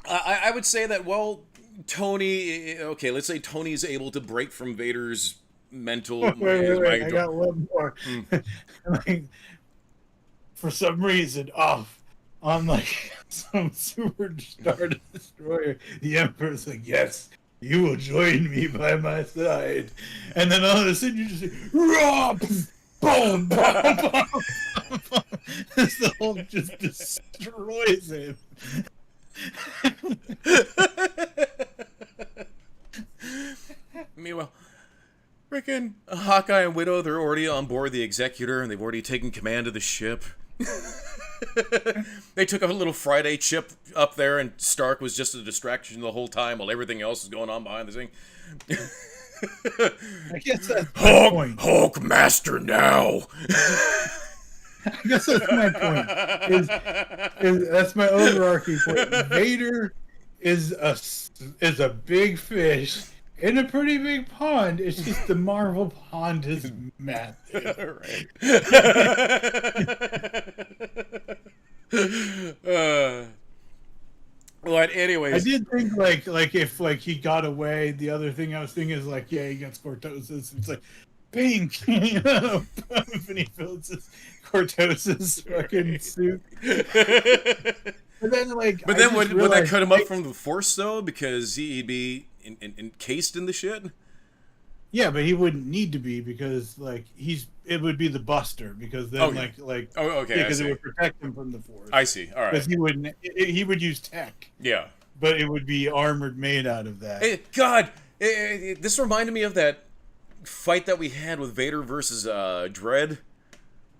I would say that, well, Tony, okay, let's say Tony's able to break from Vader's mental... Wait, I got one more. Like, for some reason, on like some super Star Destroyer, the Emperor's like, yes, you will join me by my side. And then all of a sudden you just say, Rob! boom, boom, boom, boom, boom. The Hulk just destroys him. Meanwhile, freaking Hawkeye and Widow, they're already on board the Executor, and they've already taken command of the ship. They took a little Friday chip up there, and Stark was just a distraction the whole time while everything else is going on behind the scene. I guess that's my point. Hulk master now. I guess that's my point. That's my overarching point. Vader is a big fish in a pretty big pond. It's just the Marvel pond is massive. Right. Well, anyways, I did think like if he got away. The other thing I was thinking is like, yeah, he gets cortosis. It's like pink, you know, when he fills his cortosis fucking suit. But then would that cut him up from the Force though? Because he'd be encased in the shit. Yeah, but he wouldn't need to be because like it would be the Buster because then okay. Because it would protect him from the Force. I see. All right. Because he would use tech. Yeah. But it would be armored made out of that. Hey, God, this reminded me of that fight that we had with Vader versus Dredd.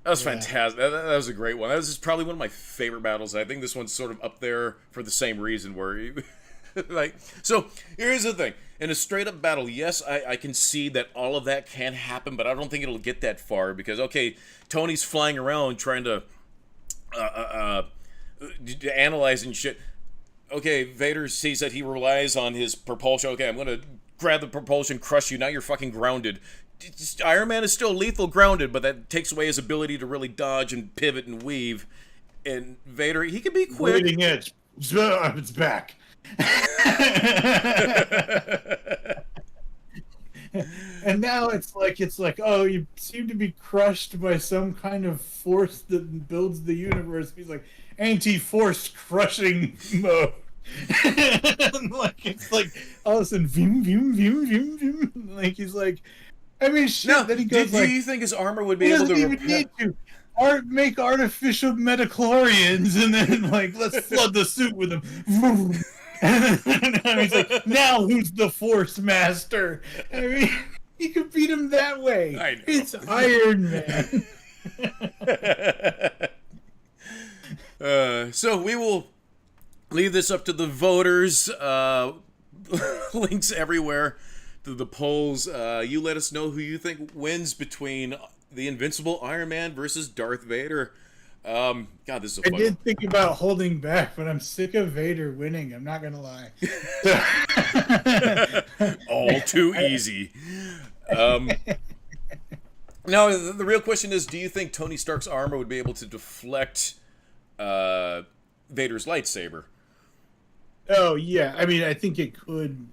That was fantastic. That was a great one. That was probably one of my favorite battles. I think this one's sort of up there for the same reason where so here's the thing. In a straight up battle, yes, I can see that all of that can happen, but I don't think it'll get that far because, okay, Tony's flying around trying to analyze and shit. Okay, Vader sees that he relies on his propulsion. Okay, I'm going to grab the propulsion, crush you. Now you're fucking grounded. Iron Man is still lethal grounded, but that takes away his ability to really dodge and pivot and weave. And Vader, he can be quick. Bleeding edge. It's back. And now it's like, oh, you seem to be crushed by some kind of force that builds the universe. He's like anti-force crushing mode. Like it's like all of a sudden, vim, vim, vim, vim, vim. Like he's like, I mean, shit. Now, then he goes do you think his armor would be able to need to make artificial metachlorians and then like let's flood the suit with them. And then he's like, now who's the Force Master? I mean, you could beat him that way. I know. It's Iron Man. So we will leave this up to the voters. Links everywhere to the polls. You let us know who you think wins between the Invincible Iron Man versus Darth Vader. God, this is a fun. I did think about holding back, but I'm sick of Vader winning. I'm not gonna lie. All too easy. Now, the real question is, do you think Tony Stark's armor would be able to deflect Vader's lightsaber? Oh, yeah. I mean, I think it could.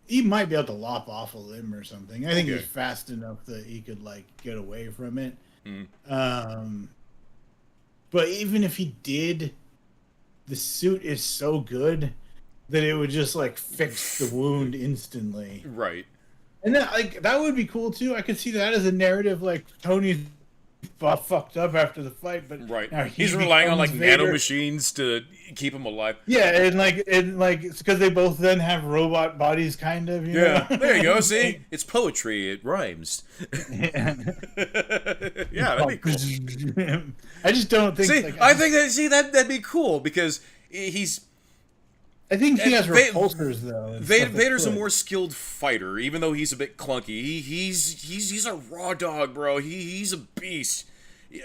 He might be able to lop off a limb or something. I think he's fast enough that he could, like, get away from it. But even if he did, the suit is so good that it would just, like, fix the wound instantly. Right. And that would be cool too. I could see that as a narrative, like Tony's fucked up after the fight, but right, now he's relying on like nano machines to keep him alive. Yeah, and it's because they both then have robot bodies, kind of. You know? There you go. See, it's poetry. It rhymes. Yeah, that'd be cool. I just don't think. That'd be cool because he's. I think he has repulsors though. Vader's a more skilled fighter, even though he's a bit clunky. He's a raw dog, bro. He's a beast.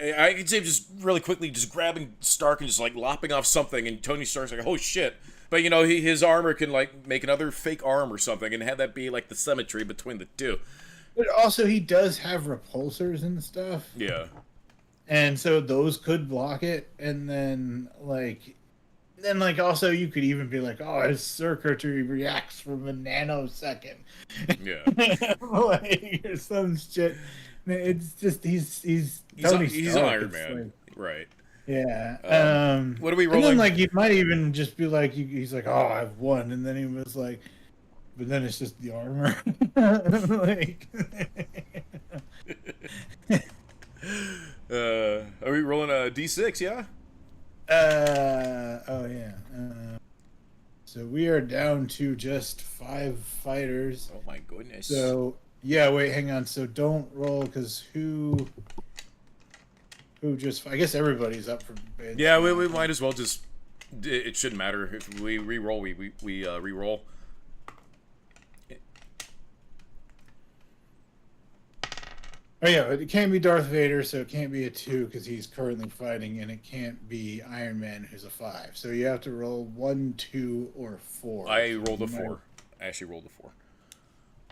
I could say just really quickly, just grabbing Stark and just like lopping off something, and Tony Stark's like, oh shit. But you know, his armor can like make another fake arm or something, and have that be like the symmetry between the two. But also, he does have repulsors and stuff. Yeah. And so those could block it, and then also you could even be like, oh, his circuitry reacts from a nanosecond. Yeah. Or some shit. It's just he's Iron Man, right? Yeah. What are we rolling? And then you might even just be like, he's like, oh, I've won, and then he was like, but then it's just the armor. Are we rolling a D6? Yeah. Oh yeah. So we are down to just 5 fighters. Oh my goodness. So yeah, wait, hang on. So don't roll because who just? I guess everybody's up for bids. Yeah, we might as well just. It shouldn't matter if we re-roll. We re-roll. Oh yeah, but it can't be Darth Vader, so it can't be a 2 because he's currently fighting, and it can't be Iron Man, who's a 5. So you have to roll 1, 2, or 4. I rolled a 4. I actually rolled a 4.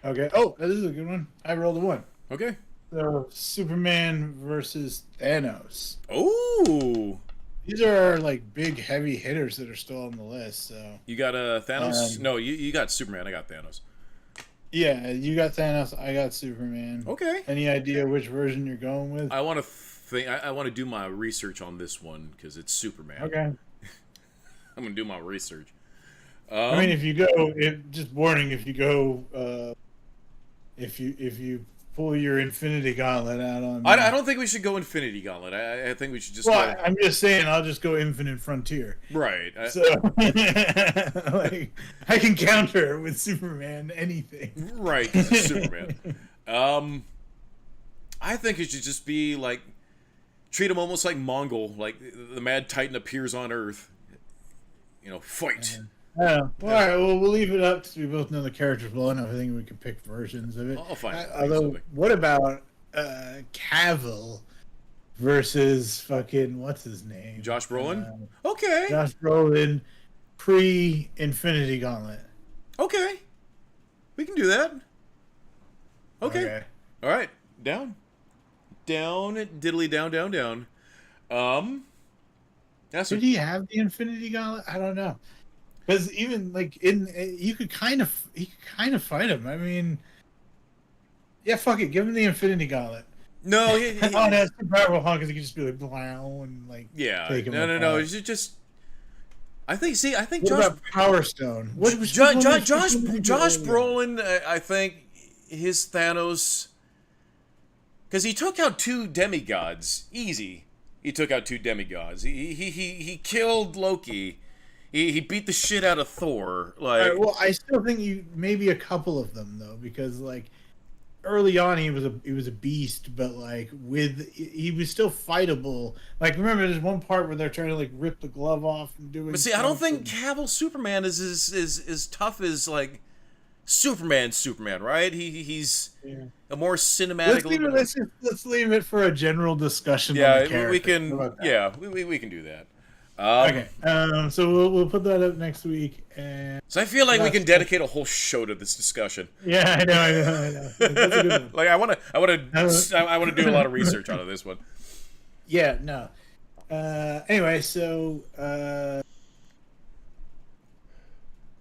Okay. Oh, this is a good one. I rolled a 1. Okay. So Superman versus Thanos. Oh. These are like big, heavy hitters that are still on the list. So You got Thanos? No, you got Superman. I got Thanos. yeah, you got Thanos. I got Superman. Okay. Any idea which version you're going with? I want to think. I want to do my research on this one because it's Superman. Okay. I'm gonna do my research. I mean, if you go, just warning, if you go, if you pull your Infinity Gauntlet out on me. I don't think we should go Infinity Gauntlet. I think we should just. Well, go... I'm just saying, I'll just go Infinite Frontier. Right. So, like, I can counter with Superman anything. Right, 'cause it's Superman. I think it should just be like treat him almost like Mongol, like the Mad Titan appears on Earth. You know, fight. Well, all right. Well, we'll leave it up to we both know the characters well enough. I think we can pick versions of it. I'll find Although, something. what about Cavill versus fucking what's his name? Josh Brolin. Okay. Josh Brolin, pre-Infinity Gauntlet. Okay. We can do that. Okay. All right. Down. Down. Diddly down. Down. Down. That's Did he have the Infinity Gauntlet? I don't know. Because even like you could kind of fight him. I mean, yeah, fuck it, give him the Infinity Gauntlet. No, oh, that's too powerful, huh? Because he could just be like blow and like take him no. It's just. I think. See, I think what Josh about Power Stone. Josh Brolin. I think his Thanos. Because he took out 2 demigods easy. He took out 2 demigods. He killed Loki. He beat the shit out of Thor. Like, right, well, I still think you maybe a couple of them though, because like early on he was a beast, but like he was still fightable. Like remember, there's one part where they're trying to like rip the glove off and do it. But see, I don't think Cavill Superman is as tough as like Superman, right? He's a more cinematic. Let's leave it for a general discussion. Yeah, on the we can. Yeah, we can do that. Okay, so we'll put that up next week. And so I feel like we can dedicate a whole show to this discussion. Yeah, I know. That's a good one. Like I want to do a lot of research out of this one. Yeah, no. Anyway, so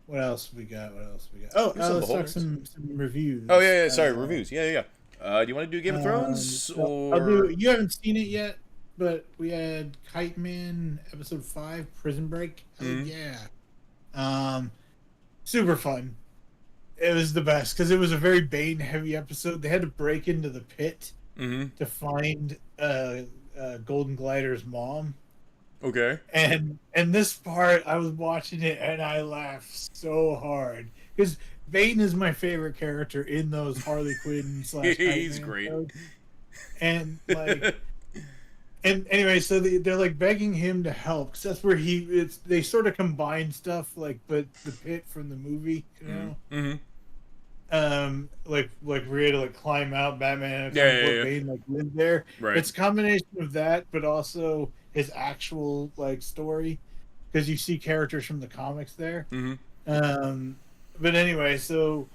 what else we got? Oh, let's talk some reviews. Oh yeah. Sorry, reviews. Yeah. Do you want to do Game of Thrones or? You haven't seen it yet, but we had Kite Man episode 5, Prison Break. Mm-hmm. Yeah. Super fun. It was the best because it was a very Bane heavy episode. They had to break into the pit to find Golden Glider's mom. Okay. And this part, I was watching it and I laughed so hard because Bane is my favorite character in those Harley Quinn / He's great. Shows. And like, and anyway, so they're like begging him to help because that's where they sort of combine stuff like, but the pit from the movie, you know. Mm-hmm. Like where he had to like climb out, Batman, Bane like lived there. Right. It's a combination of that, but also his actual like story, because you see characters from the comics there. Mm-hmm. But anyway, so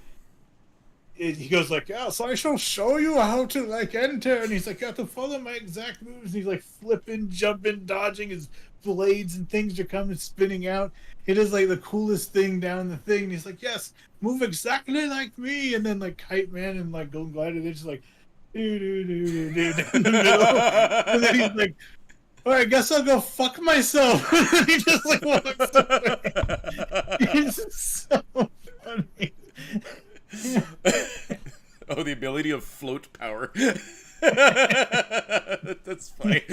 he goes like, "Yeah, so I shall show you how to like enter," and he's like, "You have to follow my exact moves." And he's like flipping, jumping, dodging. His blades and things are coming spinning out. It is like the coolest thing down the thing. And he's like, "Yes, move exactly like me." And then like Kite Man and like Golden Glider, they're just like, do down the middle. And then he's like, "All right, guess I'll go fuck myself." He just like walks away. It's so funny. Oh, the ability of float power. That's funny.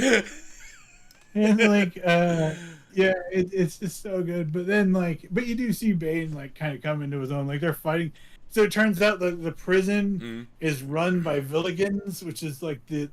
And like, yeah, it's just so good. But then like, but you do see Bane like kind of come into his own. Like they're fighting. So it turns out the prison Mm. is run by Villigans, which is like the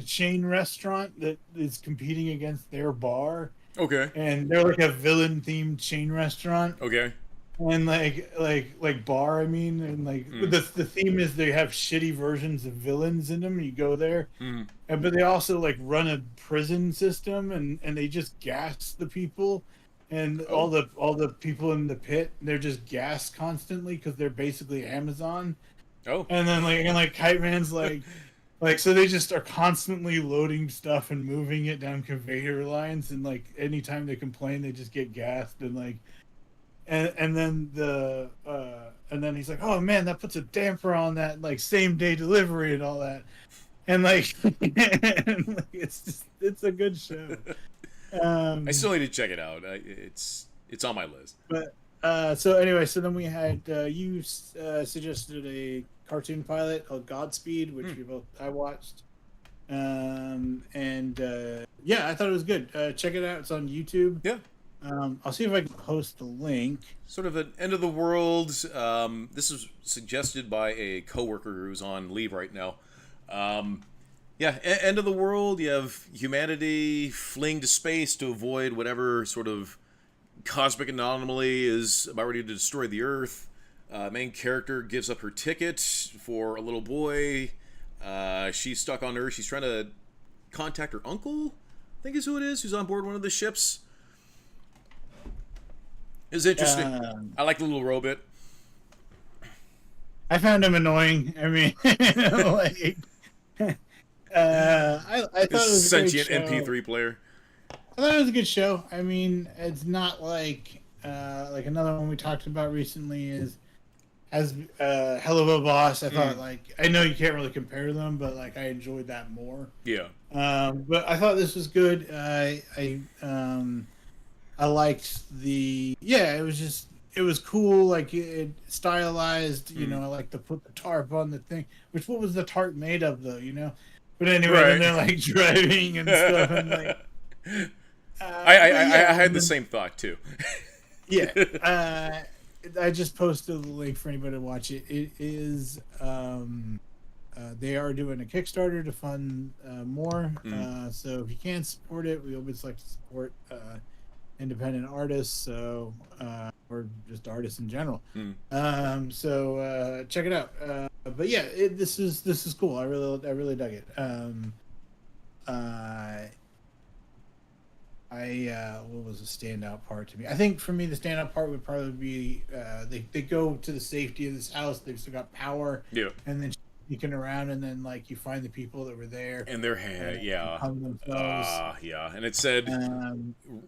chain restaurant that is competing against their bar, Okay. and they're like a villain themed chain restaurant. Okay. And like bar, I mean, and like Mm. the theme is they have shitty versions of villains in them. You go there, Mm. and but they also like run a prison system, and they just gas the people, and Oh. all the people in the pit, they're just gassed constantly because they're basically Amazon. Oh. And then like Kite Man's like so they just are constantly loading stuff and moving it down conveyor lines, and like anytime they complain, they just get gassed and like. And then and then he's like, oh man, that puts a damper on that like same day delivery and all that, and like, and, like it's a good show. I still need to check it out. It's on my list. But so anyway, so then we had you suggested a cartoon pilot called Godspeed, which I watched, and yeah, I thought it was good. Check it out. It's on YouTube. Yeah. I'll see if I can post the link. Sort of an end of the world. This was suggested by a coworker who's on leave right now. Yeah, end of the world. You have humanity fleeing to space to avoid whatever sort of cosmic anomaly is about ready to destroy the Earth. Main character gives up her ticket for a little boy. She's stuck on Earth. She's trying to contact her uncle, I think is who it is, who's on board one of the ships. It's interesting. I like the little robot. I found him annoying. I mean, like, I thought it was a sentient great show. MP3 player. I thought it was a good show. I mean, it's not like another one we talked about recently is as Hell of a Boss. I thought like I know you can't really compare them, but like I enjoyed that more. Yeah. But I thought this was good. I liked it was cool, like it stylized, you know, I like to put the tarp on the thing, what was the tarp made of though, you know? But anyway, Right. then they're like driving and stuff and like I had the same thought too. yeah. I just posted the link for anybody to watch it. It is they are doing a Kickstarter to fund more. So if you can support it, we always like to support independent artists, so or just artists in general. So check it out. But yeah, this is cool. I really dug it. What was a standout part to me? I think for me the standout part would probably be they go to the safety of this house. They've still got power. Yeah. And then sneaking around, and then like you find the people that were there And their hair, yeah. hung themselves. Yeah. And it said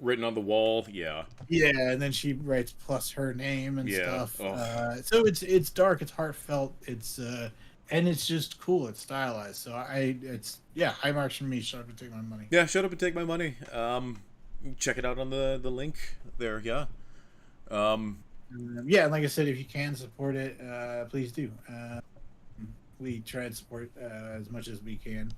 written on the wall, yeah. Yeah, and then she writes plus her name and Yeah. stuff. Oh. So it's dark, it's heartfelt, it's and it's just cool. It's stylized. So it's high marks from me. Shut up and take my money. Yeah, shut up and take my money. Check it out on the link there, yeah. Yeah, and like I said, if you can support it, please do. We try to support as much as we can.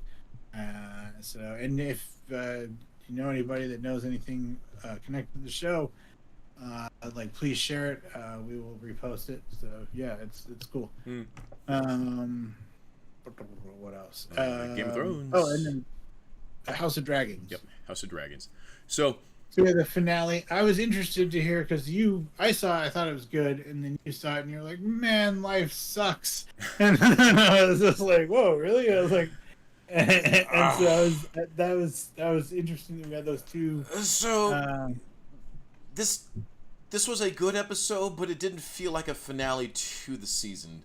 So, and if you know anybody that knows anything connected to the show, like please share it. We will repost it. So yeah, it's cool. What else? Game of Thrones. Oh, and then House of Dragons. Yep, House of Dragons. So yeah, the finale. I was interested to hear because I thought it was good, and then you saw it, and you're like, "Man, life sucks." And then I was just like, "Whoa, really?" I was like, and so that was interesting that we had those two. So this was a good episode, but it didn't feel like a finale to the season.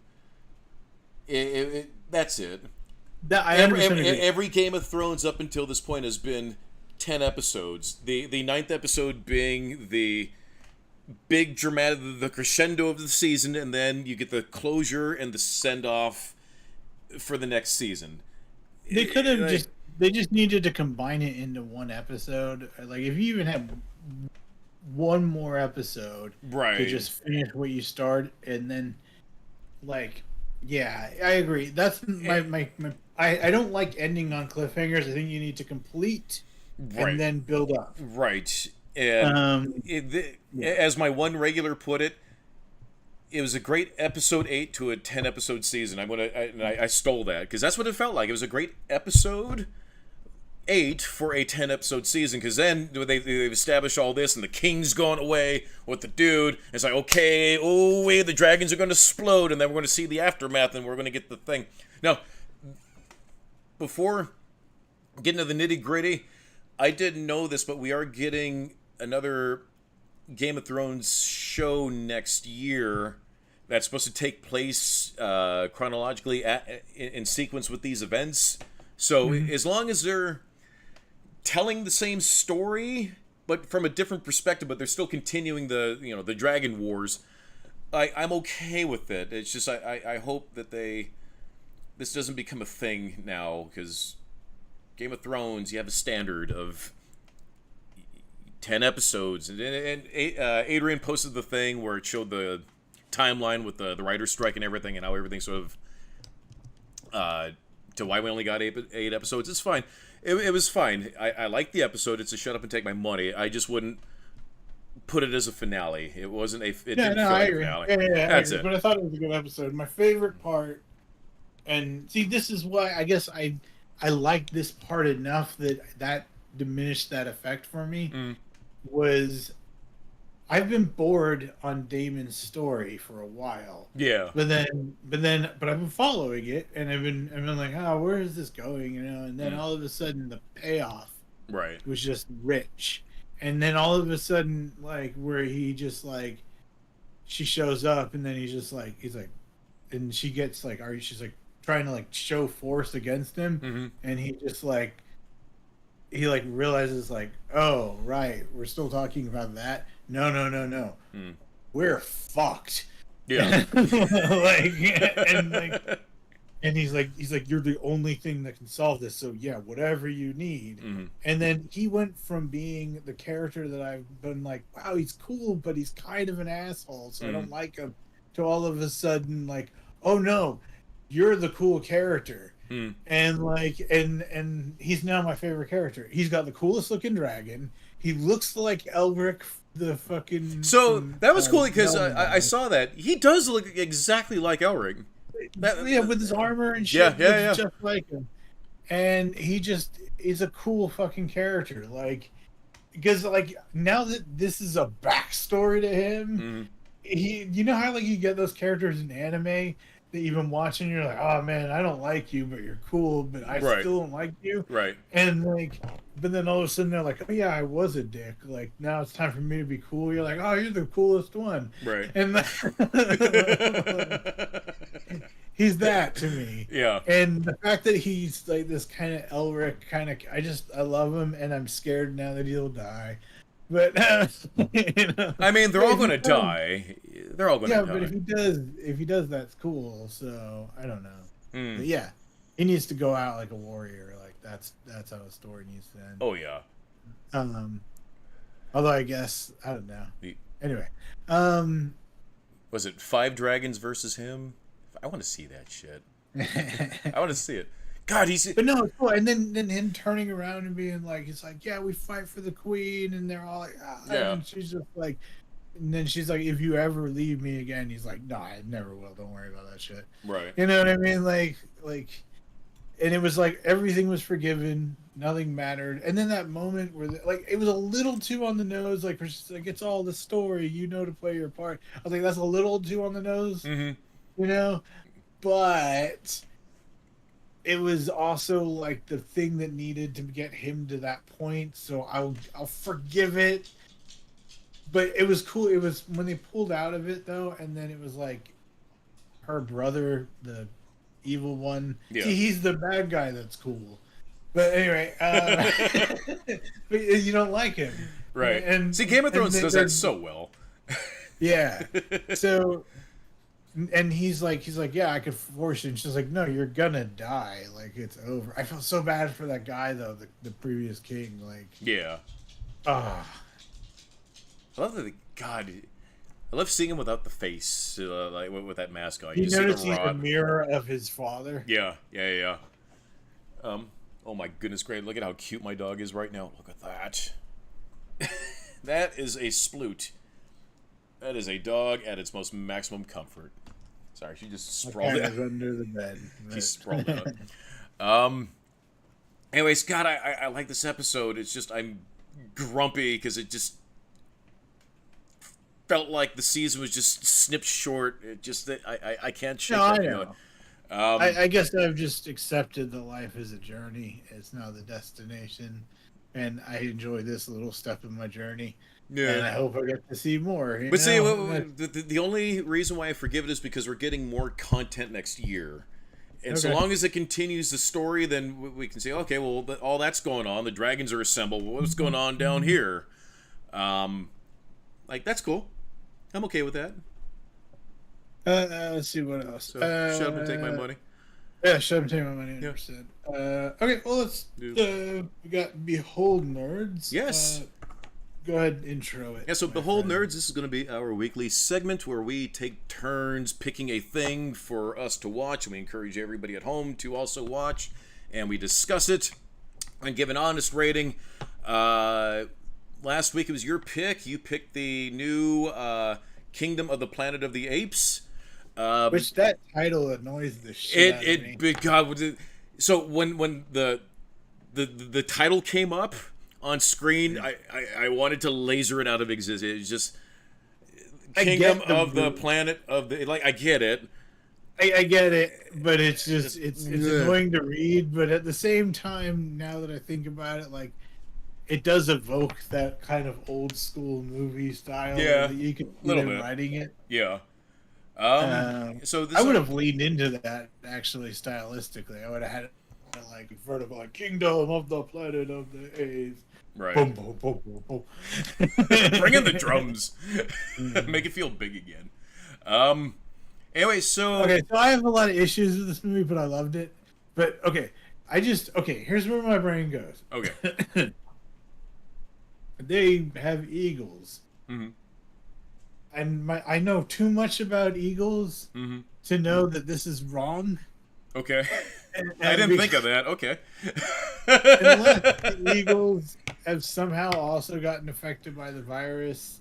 That's it. Every Game of Thrones up until this point has been 10 episodes. The ninth episode being the big dramatic, the crescendo of the season, and then you get the closure and the send off for the next season. They could have they just needed to combine it into one episode. Like if you even had one more episode, right, to just finish what you start, and then like. Yeah, I agree. That's my I don't like ending on cliffhangers. I think you need to complete and Right. then build up. Right. And Um, yeah. as my one regular put it, it was a great episode 8 to a 10 episode season. I stole that because that's what it felt like. It was a great episode 8 for a 10 episode season because then they've established all this and the king's gone away with the dude. It's like, okay, oh, wait, the dragons are going to explode and then we're going to see the aftermath and we're going to get the thing. Now, before getting to the nitty gritty, I didn't know this, but we are getting another Game of Thrones show next year that's supposed to take place chronologically in sequence with these events. So as long as they're telling the same story, but from a different perspective, but they're still continuing the Dragon Wars, I'm okay with it. It's just I hope that this doesn't become a thing now because Game of Thrones, you have a standard of 10 episodes, and Adrian posted the thing where it showed the timeline with the writer's strike and everything, and how everything sort of to why we only got eight episodes. It's fine. It was fine. I liked the episode. It's a shut up and take my money. I just wouldn't put it as a finale. It wasn't a. It didn't feel like a finale. That's it. But I thought it was a good episode. My favorite part, and see, this is why I guess I liked this part enough that diminished that effect for me. Was I've been bored on Damon's story for a while. Yeah. But I've been following it, and I've been like, oh, where is this going? And then all of a sudden the payoff was just rich. And then all of a sudden, like, where he just like, she shows up, and then he's like, and she gets like, she's like trying to like show force against him, and he just like, he like realizes like, oh right, we're still talking about that. No, we're fucked. Yeah. and he's like, you're the only thing that can solve this. So yeah, whatever you need. And then he went from being the character that I've been like, wow, he's cool, but he's kind of an asshole, so I don't like him, to all of a sudden like, oh no, you're the cool character. And like, and he's now my favorite character. He's got the coolest looking dragon. He looks like Elric, the fucking. So that was cool because I saw that he does look exactly like Elric. With his armor and shit. Yeah. Just like him. And he just is a cool fucking character. Like, because like now that this is a backstory to him, you know how like you get those characters in anime that you've been watching, you're like, oh man, I don't like you, but you're cool, but I still don't like you. Right. And like, but then all of a sudden they're like, oh yeah, I was a dick. Like now it's time for me to be cool. You're like, oh, you're the coolest one. Right. And he's that to me. Yeah. And the fact that he's like this kind of Elric kind of, I love him, and I'm scared now that he'll die. But I mean, they're all going to die. They're all going to die. Yeah, but if he does, that's cool. So I don't know. But yeah, he needs to go out like a warrior. Like that's how a story needs to end. Oh yeah. Although I guess I don't know. Anyway, was it 5 dragons versus him? I want to see that shit. I want to see it. God, But no, it's cool. And then him turning around and being like, it's like, yeah, we fight for the queen, and they're all like, yeah. And she's just like, and then she's like, if you ever leave me again, he's like, no, I never will. Don't worry about that shit. Right. You know what I mean? Like, and it was like everything was forgiven, nothing mattered. And then that moment where like it was a little too on the nose, like it's all the story, you know, to play your part. I was like, that's a little too on the nose, you know, but it was also like the thing that needed to get him to that point, so I'll forgive it. But it was cool. It was when they pulled out of it though, and then it was like her brother, the evil one. Yeah. See, he's the bad guy that's cool. But anyway, but you don't like him, right? And see, Game of Thrones does that so well. Yeah. So. And he's like, yeah, I could force you. And she's like, no, you're gonna die. Like, it's over. I felt so bad for that guy, though, the previous king. Like, yeah. I love that. God, I love seeing him without the face, like with that mask on. You notice he's a mirror of his father. Yeah. Oh my goodness, great! Look at how cute my dog is right now. Look at that. That is a sploot. That is a dog at its most maximum comfort. Sorry, she just sprawled Kind out. of under the bed. She but- sprawled out. Anyways, God, I like this episode. It's just I'm grumpy because it just felt like the season was just snipped short. It just I can't shake No, I that know. feeling. I guess I've just accepted that life is a journey. It's not the destination, and I enjoy this little step in my journey. And I hope I get to see more. But see, the only reason why I forgive it is because we're getting more content next year. And so Okay. long as it continues the story, then we can say, okay, well, all that's going on. The dragons are assembled. What's going on down here? Like, that's cool. I'm okay with that. Let's see what else. So, shut up and take my money. Yeah, shut up and take my money. 100%. Okay, well, let's. Do. We got Behold Nerds. Yes. Go ahead and intro it. Yeah, so my Behold friend. Nerds, this is going to be our weekly segment where we take turns picking a thing for us to watch, and we encourage everybody at home to also watch, and we discuss it and give an honest rating. Last week it was your pick. You picked the new Kingdom of the Planet of the Apes. Which that title annoys the shit out of me. Big God. So when the title came up on screen, I wanted to laser it out of existence. It's just Kingdom of the Planet of the, like, I get it. I get it, but it's just it's annoying to read. But at the same time, now that I think about it, like it does evoke that kind of old school movie style. Yeah, that you can see little them bit. writing it. Yeah. So this I would have leaned into that actually stylistically. I would have had it like vertical, like Kingdom of the Planet of the Apes. right. Boom, boom, boom, boom, boom. Bring in the drums. Make it feel big again. Anyway, so Okay, so I have a lot of issues with this movie, but I loved it. But okay, here's where my brain goes. okay. They have eagles, Mm-hmm. and I know too much about eagles Mm-hmm. to know that this is wrong. Okay. And I didn't think of that. Okay. Unless the eagles have somehow also gotten affected by the virus,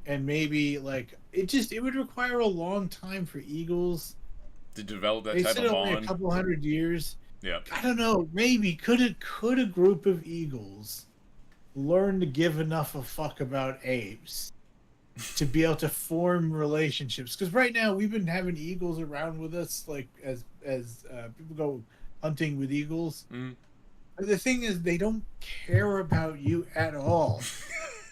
and maybe like it would require a long time for eagles. To develop that They type said of only a bond. couple hundred years. Yeah. I don't know. Maybe could a group of eagles learn to give enough a fuck about apes to be able to form relationships? Because right now we've been having eagles around with us, like as people go hunting with eagles. Mhm. But the thing is, they don't care about you at all.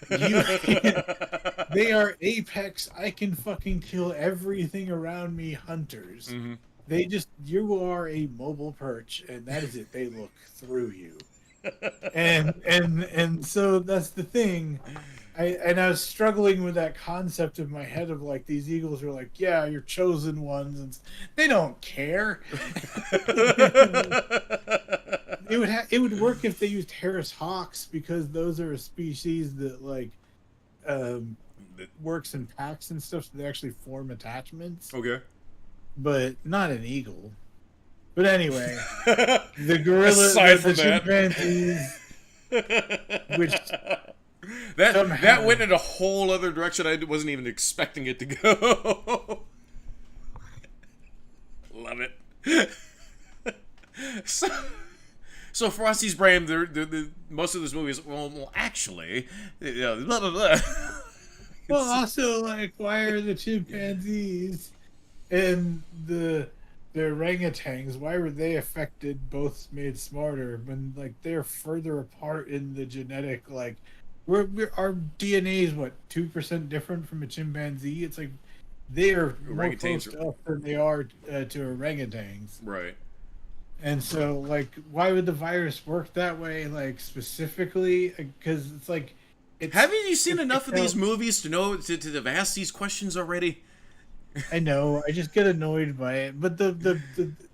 They are apex. I can fucking kill everything around me. Hunters. Mm-hmm. You are a mobile perch, and that is it. They look through you, and so that's the thing. I was struggling with that concept in my head of like these eagles are like, yeah, you're chosen ones, and they don't care. It would work if they used Harris hawks, because those are a species that like works in packs and stuff, so they actually form attachments. Okay. But not an eagle. But anyway, the gorilla, Aside the from that. chimpanzees, which that somehow- went in a whole other direction. I wasn't even expecting it to go. Love it. So Frosty's brain, most of this movie is well actually, blah blah blah. well, also like, why are the chimpanzees and the orangutans, why were they affected, both made smarter, when like they're further apart in the genetic, like our DNA is what, 2% different from a chimpanzee? It's like they are more close to us than they are to orangutans. Right. And so, like, why would the virus work that way, like, specifically? Because it's like... Haven't you seen enough of these movies to know to have asked these questions already? I know. I just get annoyed by it. But the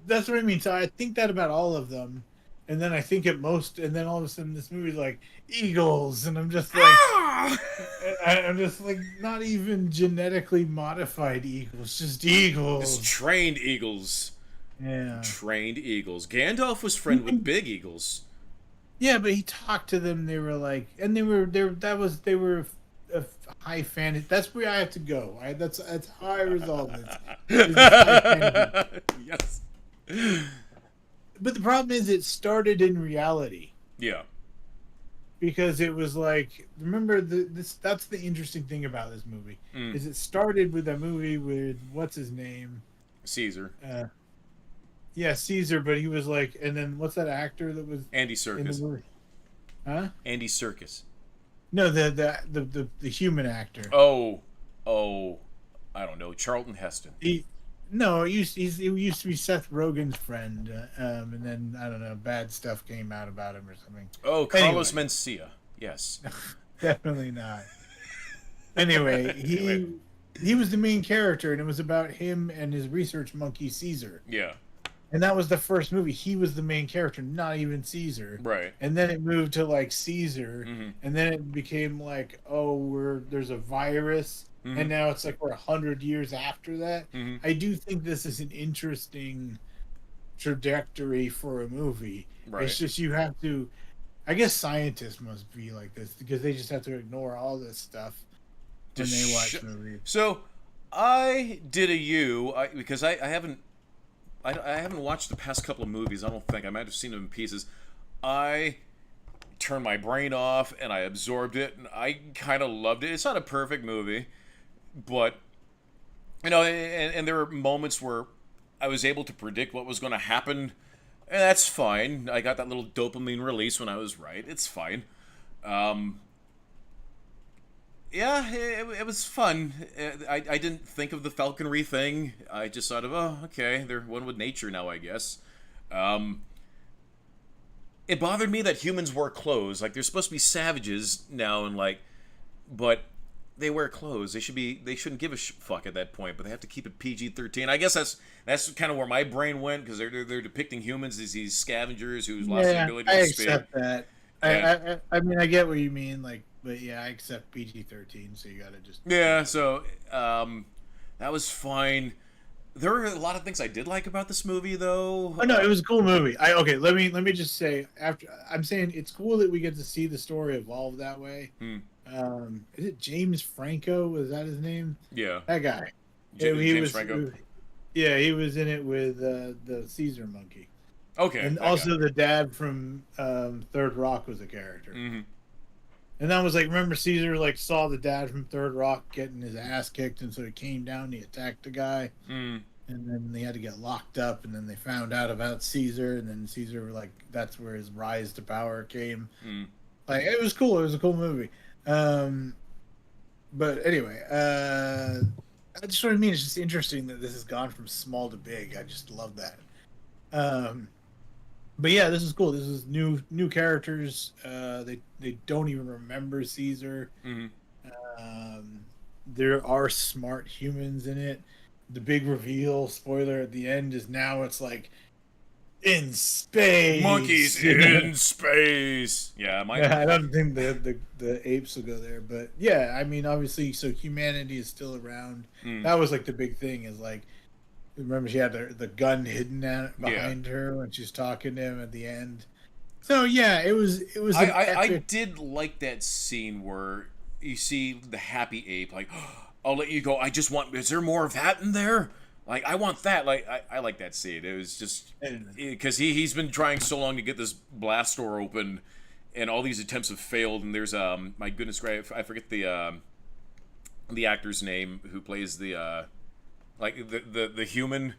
that's what I mean. So I think that about all of them. And then I think at most... And then all of a sudden this movie's like, eagles. And I'm just like... I'm just like, not even genetically modified eagles. Just eagles. Just trained eagles. Yeah. Trained eagles. Gandalf was friend with big eagles. Yeah, but he talked to them. They were like, and they were a high fantasy. That's where I have to go. That's how I resolve this. Is this high fantasy? Yes. But the problem is, it started in reality Yeah. because it was like, remember this. That's the interesting thing about this movie is it started with a movie with what's his name, Caesar. Yeah, Caesar. But he was like, and then what's that actor that was Andy in the Serkis. movie? Huh? Andy Serkis. No, the human actor. Oh. Oh. I don't know. Charlton Heston. No, it used to be Seth Rogen's friend, and then I don't know, bad stuff came out about him or something. Oh, Carlos Anyway, Mencia. Yes. definitely not. Anyway, he was the main character, and it was about him and his research monkey Caesar. Yeah. And that was the first movie. He was the main character, not even Caesar. Right. And then it moved to like Caesar, Mm-hmm. and then it became like, oh, there's a virus, Mm-hmm. and now it's like we're 100 years after that. Mm-hmm. I do think this is an interesting trajectory for a movie. Right. It's just you have to. I guess scientists must be like this because they just have to ignore all this stuff when they watch movies. So, I did because I haven't watched the past couple of movies. I don't think I might have seen them in pieces. I turned my brain off and I absorbed it, and I kind of loved it. It's not a perfect movie, but and there were moments where I was able to predict what was going to happen, and that's fine. I got that little dopamine release when I was right. It's fine. Yeah, it was fun. I didn't think of the falconry thing. I just thought of, oh, okay, they're one with nature now, I guess. It bothered me that humans wear clothes. Like, they're supposed to be savages now, and but they wear clothes. They shouldn't give a fuck at that point, but they have to keep it PG-13. I guess that's kind of where my brain went, because they're depicting humans as these scavengers who's lost the ability to speak. I accept that. Yeah. I mean, I get what you mean, like, but yeah, I accept PG-13, so you gotta just... Yeah, so, that was fine. There were a lot of things I did like about this movie, though. Oh no, it was a cool movie. Okay, let me just say, after I'm saying it's cool that we get to see the story evolve that way. Is it James Franco? Was that his name? Yeah. That guy. James Franco? Yeah, he was in it with the Caesar monkey. Okay. And also the dad from Third Rock was a character. Mm-hmm. And that was like, remember Caesar like saw the dad from Third Rock getting his ass kicked, and so he came down and he attacked the guy. And then they had to get locked up, and then they found out about Caesar, and then Caesar, like, that's where his rise to power came. Like, it was cool. It was a cool movie. But anyway, that's what I mean. It's just interesting that this has gone from small to big. I just love that. But yeah, this is cool. This is new characters. They don't even remember Caesar. There are smart humans in it. The big reveal, spoiler at the end, is now it's like in space. Monkeys in space. Yeah, I don't think the apes will go there, but yeah, I mean, obviously, so humanity is still around. That was like the big thing. Is like, remember she had the gun hidden behind her when she's talking to him at the end. So yeah, it was. I did like that scene where you see the happy ape like, I'll let you go. I just want. Is there more of that in there? Like, I want that. Like, I like that scene. It was just because he's been trying so long to get this blast door open, and all these attempts have failed. And there's my goodness, I forget the actor's name who plays the like the human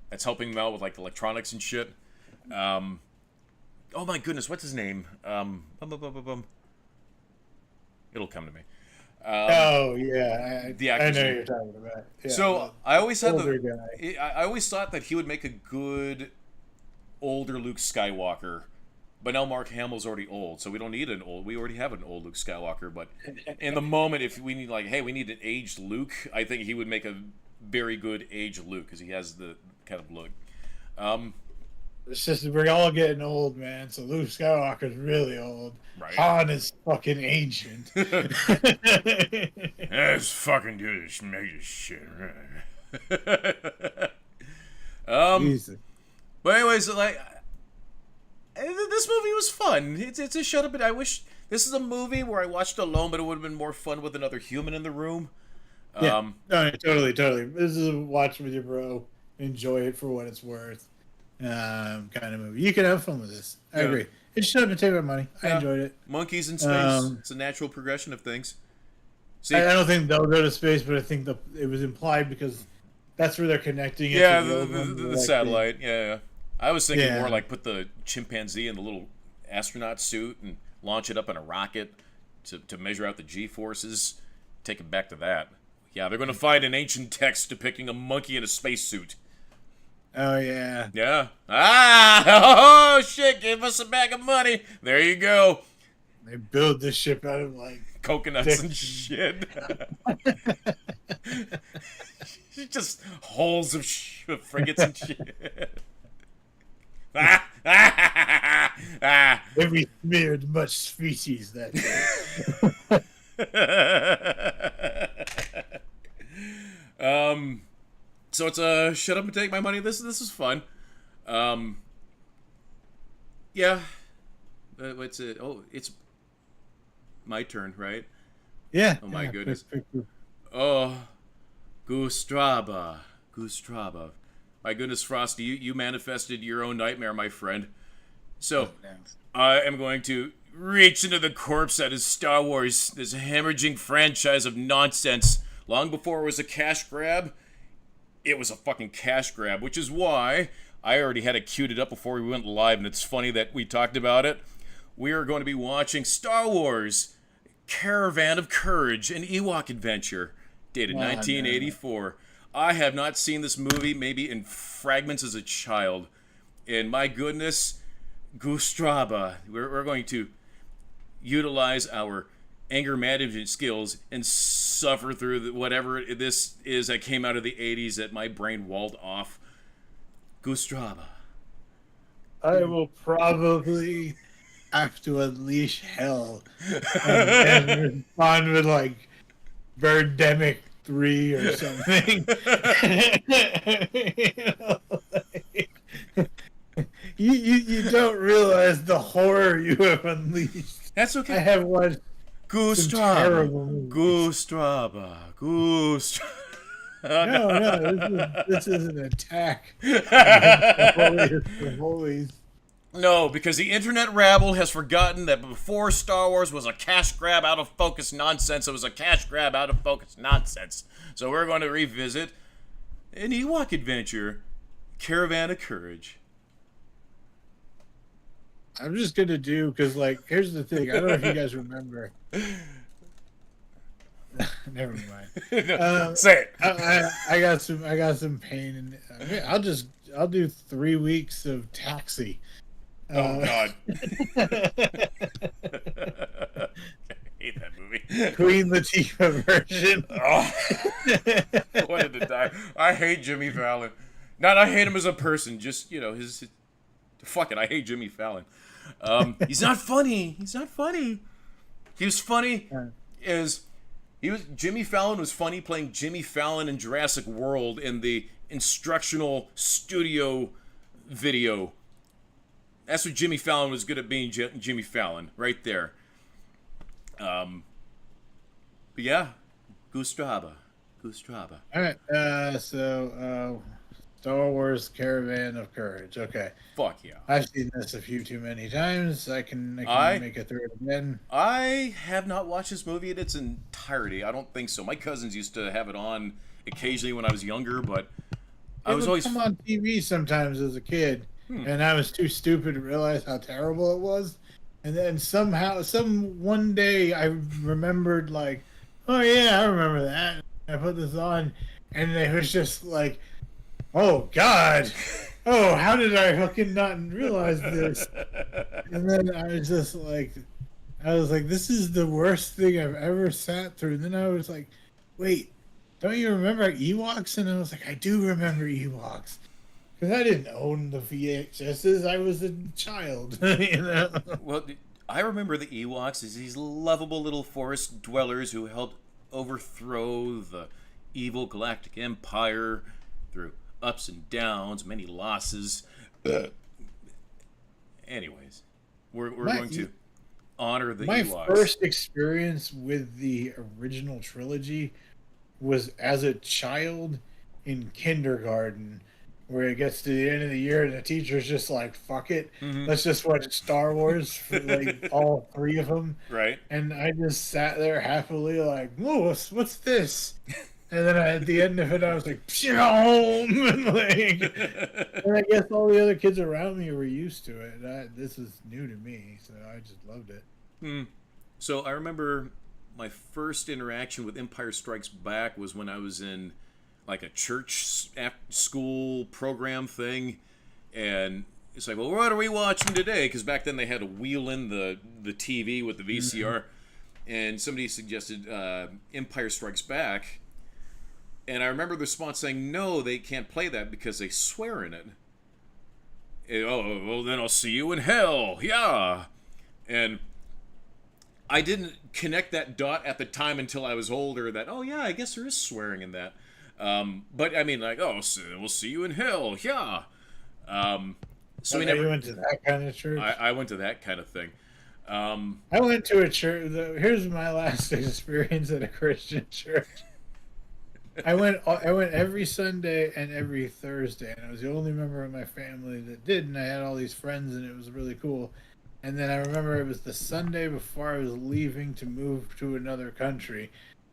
that's helping them out with like electronics and shit. Oh my goodness, what's his name? It'll come to me. Oh yeah, the I know name. you're talking about. Yeah, So I always had guy. I always thought that he would make a good older Luke Skywalker, but now Mark Hamill's already old, so we don't need we already have an old Luke Skywalker. But in the moment, if we need we need an aged Luke, I think he would make a very good aged Luke because he has the kind of look. It's just we're all getting old, man. So Luke Skywalker's really old. Right. Han is fucking ancient. Let's fucking do this. Make this shit. Jesus. But anyways, like, this movie was fun. It's a shut up. And I wish this is a movie where I watched alone, but it would have been more fun with another human in the room. Yeah, no, totally, totally. This is a watch with your bro. Enjoy it for what it's worth. Kind of movie. You can have fun with this. I agree. It should have taken my money. I enjoyed it. Monkeys in space. It's a natural progression of things. See, I don't think they'll go to space, but I think it was implied because that's where they're connecting it. Yeah, the satellite. Yeah. I was thinking more like put the chimpanzee in the little astronaut suit and launch it up in a rocket to measure out the G-forces. Take it back to that. Yeah, they're going to find an ancient text depicting a monkey in a spacesuit. Oh, yeah. Yeah. Oh, shit, give us a bag of money. There you go. They build this ship out of, like... coconuts and shit. Just holes of frigates and shit. Every smeared much species that day. So it's a shut up and take my money. This is fun. Yeah. What's it? Oh, it's my turn, right? Yeah. Oh my goodness. Oh, Gustraba. My goodness, Frosty, you manifested your own nightmare, my friend. So, I am going to reach into the corpse that is Star Wars, this hemorrhaging franchise of nonsense. Long before it was a cash grab, it was a fucking cash grab, which is why I already had it queued up before we went live, and it's funny that we talked about it. We are going to be watching Star Wars Caravan of Courage, an Ewok adventure, dated 1984. I have not seen this movie, maybe in fragments as a child. And my goodness, Gustraba, we're going to utilize our anger management skills and suffer through whatever this is that came out of the 80s that my brain walled off. Gustraba. I will probably have to unleash hell and respond with, like, Birdemic 3 or something. You don't realize the horror you have unleashed. That's okay. I have watched Gustraba. No, this is an attack. The holies. No, because the internet rabble has forgotten that before Star Wars was a cash grab out of focus nonsense, it was a cash grab out of focus nonsense. So we're going to revisit an Ewok adventure, Caravan of Courage. I'm just going to do, because, like, here's the thing. I don't know if you guys remember. Never mind. No, say it. I got some pain, and I'll do 3 weeks of Taxi. Oh God! I hate that movie. Queen Latifah version. Oh, I wanted to die. I hate Jimmy Fallon. Not I hate him as a person. Just his fuck it. I hate Jimmy Fallon. He's not funny. He was funny Jimmy Fallon was funny playing Jimmy Fallon in Jurassic World in the instructional studio video. That's what Jimmy Fallon was good at being, Jimmy Fallon, right there. But yeah, Gustraba. All right, so Star Wars Caravan of Courage. Okay. Fuck yeah. I've seen this a few too many times. I can make it through it again. I have not watched this movie in its entirety. I don't think so. My cousins used to have it on occasionally when I was younger, but I was always come on TV sometimes as a kid. And I was too stupid to realize how terrible it was. And then one day I remembered, like, oh yeah, I remember that. I put this on, and it was just like, oh God, oh, how did I fucking not realize this? And then I was just like, this is the worst thing I've ever sat through. And then I was like, wait, don't you remember Ewoks? And I was like, I do remember Ewoks. Because I didn't own the VHSs. I was a child. Well, I remember the Ewoks as these lovable little forest dwellers who helped overthrow the evil galactic empire through ups and downs, many losses. Anyways, we're My going to honor the my Ewoks. first experience with the original trilogy was as a child in kindergarten, where it gets to the end of the year and the teacher's just like, "Fuck it, Hmm. let's just watch Star Wars for like all three of them." Right? And I just sat there happily, like, "Whoa, what's this?" And then at the end of it, I was like, "Pshaw!" and like, and I guess all the other kids around me were used to it. This is new to me, so I just loved it. Hmm. So I remember my first interaction with Empire Strikes Back was when I was in like a church school program thing, and it's like, well, what are we watching today? Because back then they had to wheel in the TV with the VCR, and somebody suggested Empire Strikes Back, and I remember the response saying, no, they can't play that because they swear in it. Oh, well, then I'll see you in hell. Yeah. And I didn't connect that dot at the time until I was older that, oh, yeah, I guess there is swearing in that. But I mean, like, oh, so we'll see you in hell. Yeah. So we You never. went to that kind of church. I went to that kind of thing. I went to a church. Here's my last experience at a Christian church. I went every Sunday and every Thursday, and I was the only member of my family that did, and I had all these friends, and it was really cool. And then I remember it was the Sunday before I was leaving to move to another country,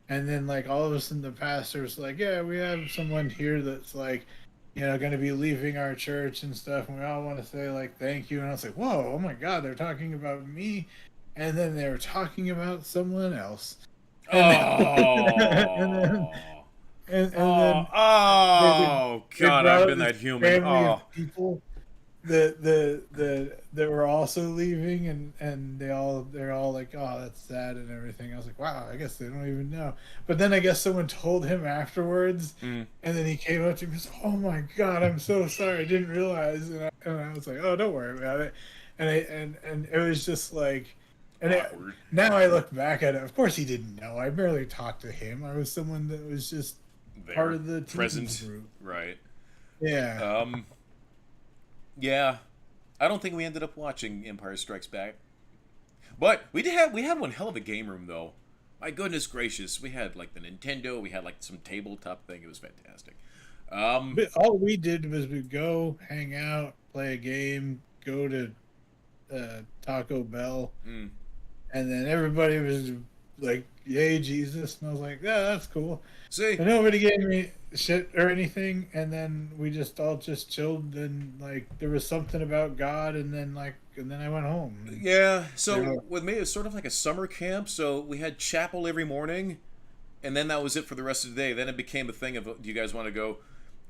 and then like all of a sudden the pastor was like, "Yeah, we have someone here that's like, going to be leaving our church and stuff, and we all want to say like thank you." And I was like, "Whoa, oh my God, they're talking about me," and then they were talking about someone else, and and then Oh. and Oh, then oh, they God, brought I've up been this that human. family of Oh, people that were also leaving, and they're all like, "Oh, that's sad," and everything. I was like, "Wow, I guess they don't even know." But then I guess someone told him afterwards, mm. and then he came up to me and said, "Oh my God, I'm so sorry, I didn't realize." And I was like, "Oh, don't worry about it." And it was just like, Awkward. now I look back at it. Of course, he didn't know. I barely talked to him. I was someone that was just part There. of the teens Present. group. Right. Yeah. Yeah. I don't think we ended up watching Empire Strikes Back. But we had one hell of a game room though. My goodness gracious. We had like the Nintendo, we had like some tabletop thing. It was fantastic. But all we did was we go hang out, play a game, go to Taco Bell, mm, and then everybody was like, "Yay, Jesus!" And I was like, "Yeah, that's cool." see? And nobody gave me shit or anything, and then we just all just chilled, and like there was something about God, and then I went home. Yeah, Yeah. so with me, it was sort of like a summer camp. So we had chapel every morning, and then that was it for the rest of the day. Then it became a thing of, do you guys want to go?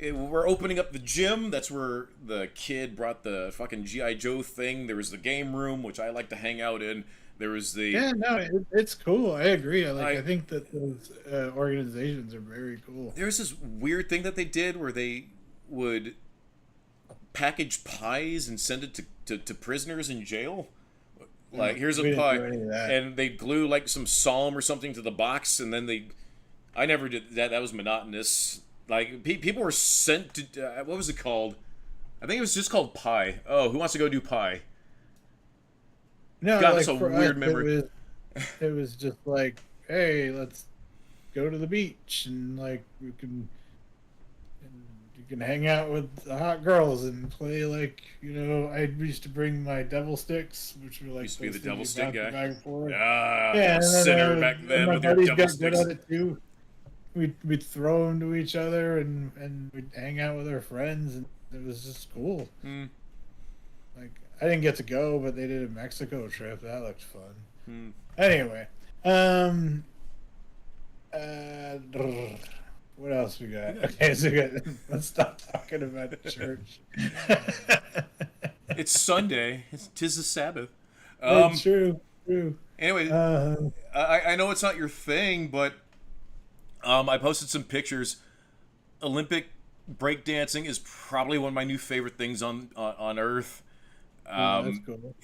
We're opening up the gym. That's where the kid brought the fucking G.I. Joe thing. There was the game room, which I like to hang out in. There was the. Yeah, no, it's cool. I agree. I I think that those organizations are very cool. There's this weird thing that they did where they would package pies and send it to prisoners in jail. Like, here's We a didn't pie. do any of that. And they'd glue like some psalm or something to the box, and then they. I never did that. That was monotonous. Like, people were sent to. What was it called? I think it was just called pie. Oh, who wants to go do pie? No, God, like that's a for weird us, memory. it was just like, hey, let's go to the beach and like you can hang out with the hot girls and play like I used to bring my devil sticks, which were like Used to be the those things devil you stick bounce guy. back and forth. Ah, Yeah, and then, sinner back and then my with your buddies devil got good sticks. at it too. We'd throw them to each other and we'd hang out with our friends, and it was just cool. Hmm. Like I didn't get to go, but they did a Mexico trip. That looked fun. Hmm. Anyway, what else we got? Okay, so let's stop talking about the church. It's Sunday. Tis the Sabbath. It's true. Anyway, Uh, I know it's not your thing, but I posted some pictures. Olympic breakdancing is probably one of my new favorite things on Earth. that's cool.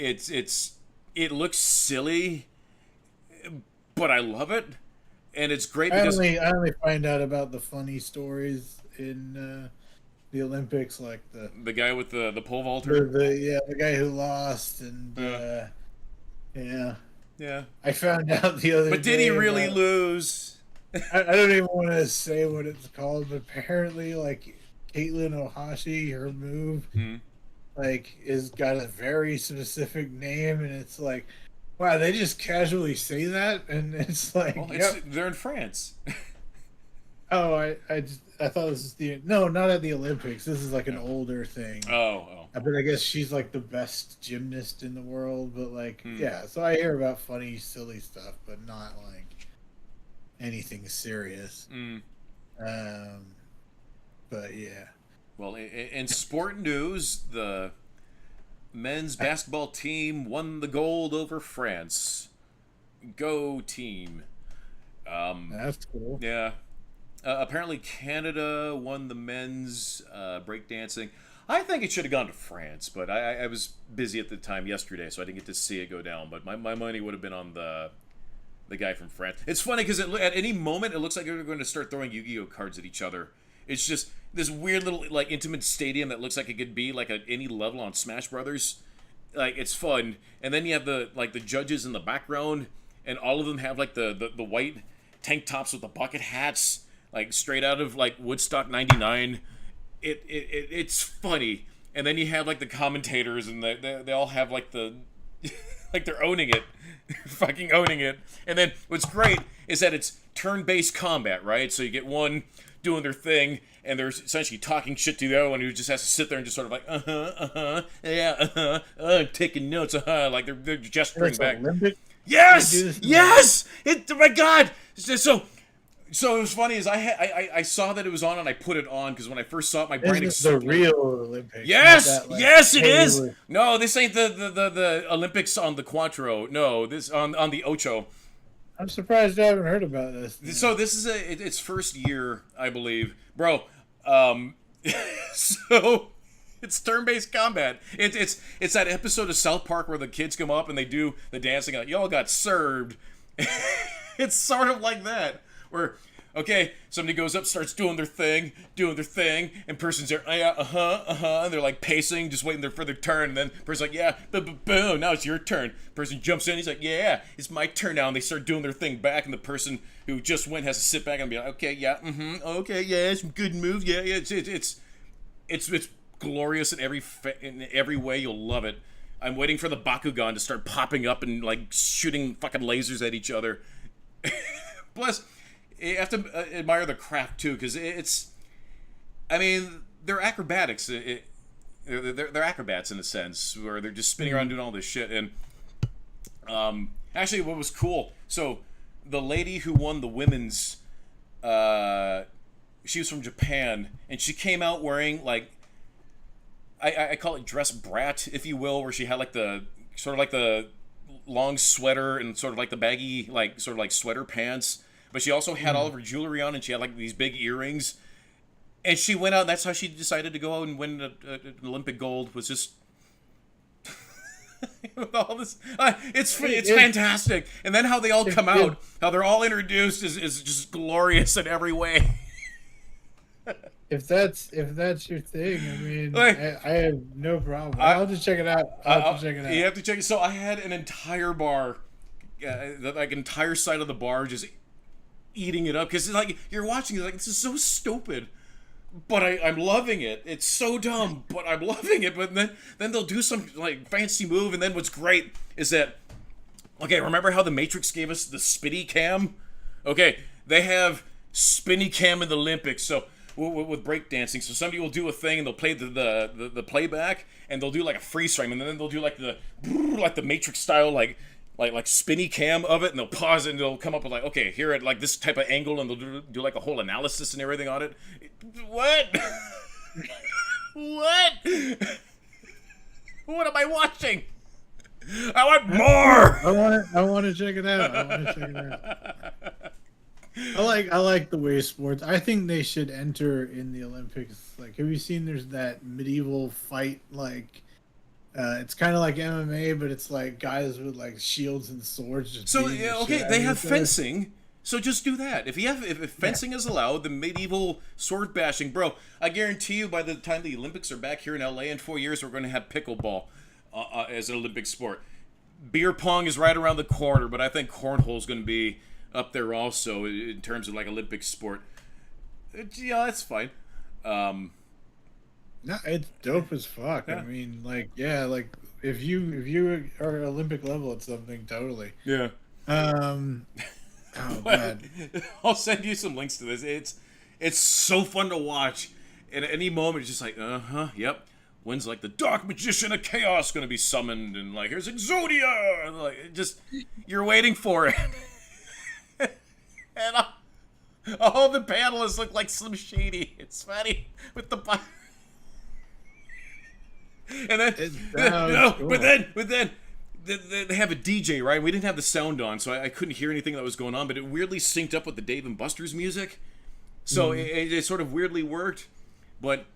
It looks silly, but I love it, and it's great I because only find out about the funny stories in the Olympics, like The guy with the pole vaulter. the guy who lost, and yeah. Yeah. I found out the other But did he day really about, lose? I don't even want to say what it's called, but apparently, like Caitlin Ohashi, her move, Hmm. like, is got a very specific name, and it's like, wow, they just casually say that, and it's like, Well, yep. they're in France. Oh, I thought this was no, not at the Olympics. This is like an older thing. Oh. But I guess she's like the best gymnast in the world. But like, Hmm. yeah. So I hear about funny, silly stuff, but not like anything serious. Mm. But yeah. Well, in sport news, the men's basketball team won the gold over France. Go team. That's cool. Yeah. Apparently, Canada won the men's breakdancing. I think it should have gone to France, but I was busy at the time yesterday, so I didn't get to see it go down. But my money would have been on the guy from France. It's funny because at any moment it looks like they're going to start throwing Yu-Gi-Oh cards at each other. It's just this weird little like intimate stadium that looks like it could be like at any level on Smash Brothers. Like it's fun, and then you have the judges in the background, and all of them have like the white tank tops with the bucket hats, like straight out of like Woodstock '99. It's funny, and then you have like the commentators, and they all have like the like they're owning it, fucking owning it. And then what's great is that it's turn-based combat, right? So you get one doing their thing, and they're essentially talking shit to the other one who just has to sit there and just sort of like taking notes, like they're gesturing back. Olympic. Yes. Oh my God. So it was funny is I saw that it was on and I put it on because when I first saw it my brain This is the exploded. real Olympics. Yes, not that, like, yes, it hey, is. No, this ain't the Olympics on the Quattro. No, this on the Ocho. I'm surprised I haven't heard about this. So this is its first year, I believe, bro. So it's turn-based combat. It's that episode of South Park where the kids come up and they do the dancing. Like, y'all got served. It's sort of like that. Where, okay, somebody goes up, starts doing their thing, and person's there, and they're like pacing, just waiting there for their turn, and then person's like, yeah, boom, now it's your turn. Person jumps in, he's like, yeah, it's my turn now, and they start doing their thing back, and the person who just went has to sit back and be like, okay, yeah, okay, yeah, some good moves, yeah, it's glorious in every way. You'll love it. I'm waiting for the Bakugan to start popping up and like shooting fucking lasers at each other. Plus, you have to admire the craft too, because I mean, they're acrobatics. They're acrobats in a sense, where they're just spinning around doing all this shit. And actually, what was cool? So the lady who won the women's, she was from Japan, and she came out wearing like I call it dress brat, if you will, where she had like the sort of like the long sweater and sort of like the baggy like sort of like sweater pants. But she also had all of her jewelry on, and she had like these big earrings. And she went out, and that's how she decided to go out and win an Olympic gold, was just with all this. It's fantastic. And then how they all come out, how they're all introduced is just glorious in every way. If that's your thing, I mean, Like, I have no problem. I'll just check it out. I'll have to check it out. You have to check it. So I had an entire bar, like entire side of the bar, just eating it up because like you're watching it, like this is so stupid, but I'm loving it. It's so dumb, but I'm loving it. But then they'll do some like fancy move, and then what's great is that, okay, remember how the Matrix gave us the spinny cam? Okay, they have spinny cam in the Olympics. So with breakdancing, so somebody will do a thing and they'll play the playback, and they'll do like a freeze frame, and then they'll do like the Matrix style like spinny cam of it, and they'll pause it and they'll come up with like, okay, here at like this type of angle, and they'll do like a whole analysis and everything on it. What? What? What am I watching? I want more. I want to check it out. I like the way sports. I think they should enter in the Olympics. Like, have you seen? There's that medieval fight like. It's kind of like MMA, but it's like guys with like shields and swords. Just So yeah, okay, they have fencing, So just do that. If fencing is allowed, the medieval sword bashing, bro, I guarantee you by the time the Olympics are back here in LA in 4 years, we're going to have pickleball as an Olympic sport. Beer pong is right around the corner, but I think cornhole is going to be up there also in terms of like Olympic sport. Yeah, that's fine. No, it's dope as fuck. Yeah. I mean, like, yeah, like if you are Olympic level at something, totally. Yeah. Oh god. I'll send you some links to this. It's so fun to watch. And at any moment, it's just like, yep. When's like the Dark Magician of Chaos going to be summoned? And like, here's Exodia. And like, you're waiting for it. And all the panelists look like Slim Shady. It's funny with the. And then, cool. but then they have a DJ, right? We didn't have the sound on, so I couldn't hear anything that was going on. But it weirdly synced up with the Dave and Buster's music, so it sort of weirdly worked. But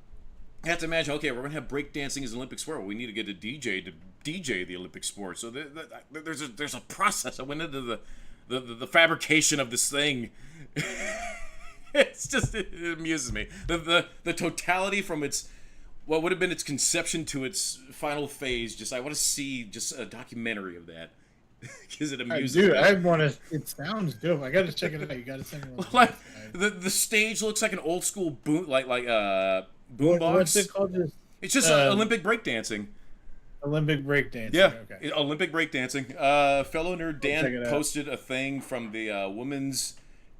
you have to imagine, okay, we're gonna have breakdancing as an Olympic sport. Well, we need to get a DJ to DJ the Olympic sport. So there's a process that went into the fabrication of this thing. It amuses me. The totality from its what would have been its conception to its final phase. I want to see just a documentary of that because it amuses me. Dude, I want to. It sounds dope. I got to check it out. You got to send me one. Like the stage looks like an old school boom boombox. What's it called? It's just Olympic breakdancing. Olympic breakdancing. Yeah, Okay. Olympic breakdancing. Fellow nerd Dan posted a thing from the woman's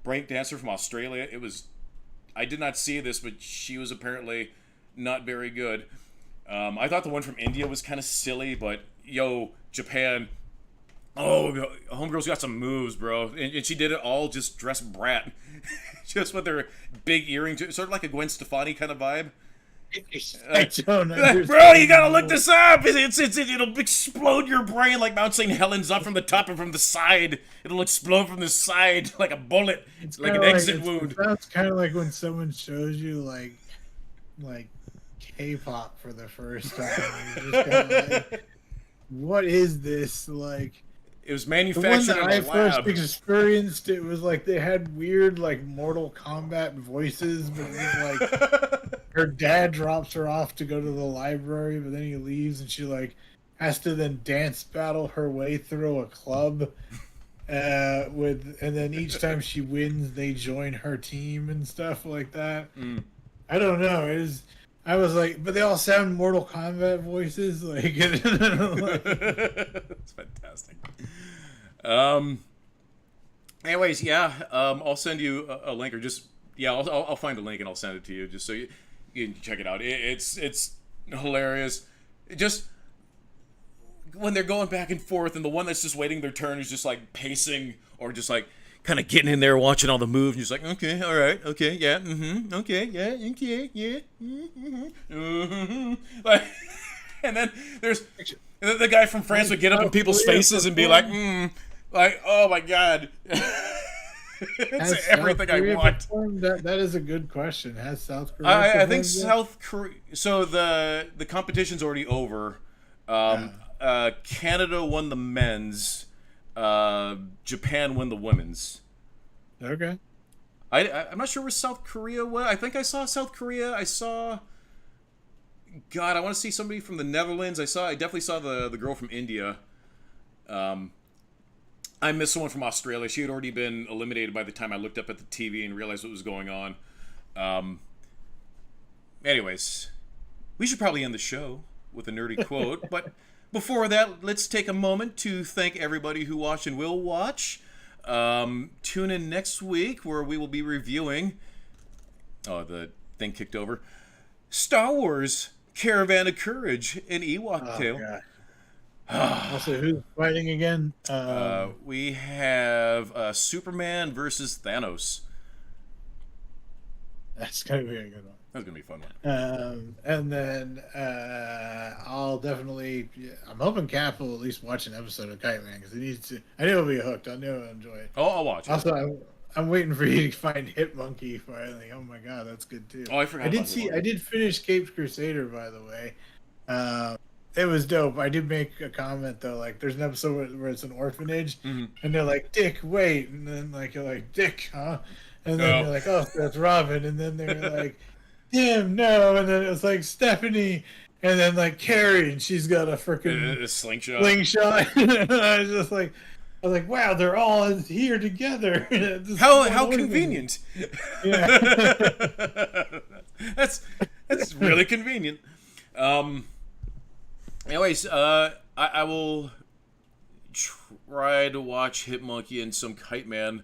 breakdancer from Australia. I did not see this, but she was apparently not very good. I thought the one from India was kind of silly, but yo, Japan. Oh, homegirl's got some moves, bro. And she did it all just dressed brat. Just with her big earrings. Sort of like a Gwen Stefani kind of vibe. I don't understand. Bro, you gotta look this up. It'll explode your brain like Mount St. Helens, up from the top and from the side. It'll explode from the side like a bullet. It's like an exit wound. It sounds kind of like when someone shows you like K-pop for the first time. You're just kinda like, what is this? Like, it was the manufactured one that in a I first lab. experienced, it was like they had weird like Mortal Kombat voices, but it was like her dad drops her off to go to the library, but then he leaves and she like has to then dance battle her way through a club. And then each time she wins, they join her team and stuff like that. I don't know. I was like, but they all sound Mortal Kombat voices. Like, It's fantastic. Anyways, yeah. I'll send you a link, or just I'll find a link and I'll send it to you, just so you can check it out. It's hilarious. Just when they're going back and forth, and the one that's just waiting their turn is just like pacing or just like kind of getting in there, watching all the moves, and just like, okay, all right, okay, yeah, okay, yeah, okay, yeah, like, and then the guy from France would get up in people's faces and be like, like, oh my god, it's everything I want. That is a good question. Has South Korea? I think South Korea. So the competition's already over. Canada won the men's. Japan won the women's. Okay. I'm not sure where South Korea was. I think I saw South Korea. I saw. God, I want to see somebody from the Netherlands. I definitely saw the girl from India. I missed someone from Australia. She had already been eliminated by the time I looked up at the TV and realized what was going on. Anyways, we should probably end the show with a nerdy quote, but before that, let's take a moment to thank everybody who watched and will watch. Tune in next week where we will be reviewing. Oh, the thing kicked over. Star Wars: Caravan of Courage, an Ewok Tale. God. Also, who's fighting again? We have Superman versus Thanos. That's gonna be a good one. That's gonna be a fun one. And then I'll definitely. I'm hoping Cap will at least watch an episode of Kite Man because he needs to. I know he'll be hooked. I know he'll enjoy it. Oh, I'll watch it. Also, I'm waiting for you to find Hit Monkey finally. Oh my god, that's good too. Oh, I forgot. I did finish Caped Crusader, by the way. It was dope. I did make a comment though, like there's an episode where it's an orphanage, Mhm. and they're like, "Dick, wait," and then like you're like, "Dick, huh?" And then Oh, you're like, "Oh, that's Robin," and then they're like, "Tim, no," and then it was like Stephanie, and then like Carrie, and she's got a freaking a slingshot. slingshot. And I was just like, I was like, "Wow, they're all here together." This How one convenient. Yeah. That's really convenient. Um. Anyways, I will try to watch Hit Monkey and some Kite Man.